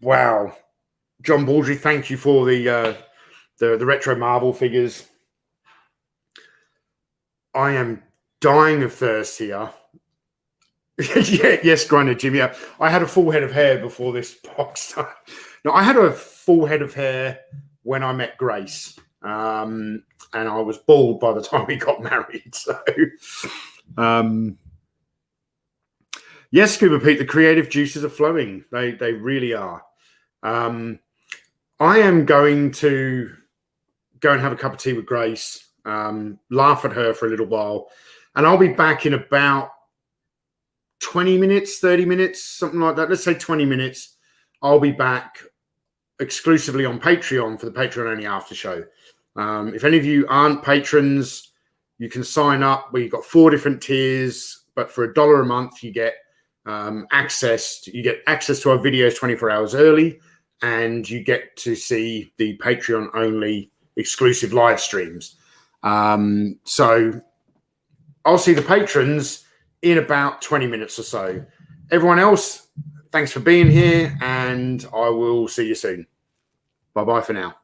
[SPEAKER 1] Wow. John Baldry, thank you for the retro Marvel figures. I am dying of thirst here. Yes, Grinder Jim. Yeah, I had a full head of hair before this box. No, I had a full head of hair when I met Grace, and I was bald by the time we got married. So, yes, Scuba Pete, the creative juices are flowing. They really are. I am going to go and have a cup of tea with Grace, laugh at her for a little while, and I'll be back in about 20 minutes, 30 minutes, something like that. Let's say 20 minutes. I'll be back exclusively on Patreon for the Patreon only after show. If any of you aren't patrons, you can sign up. We've got 4 different tiers, but for $1 a month, you get access to our videos 24 hours early, and you get to see the Patreon only exclusive live streams. So I'll see the patrons in about 20 minutes or so. Everyone else, thanks for being here, and I will see you soon. Bye-bye for now.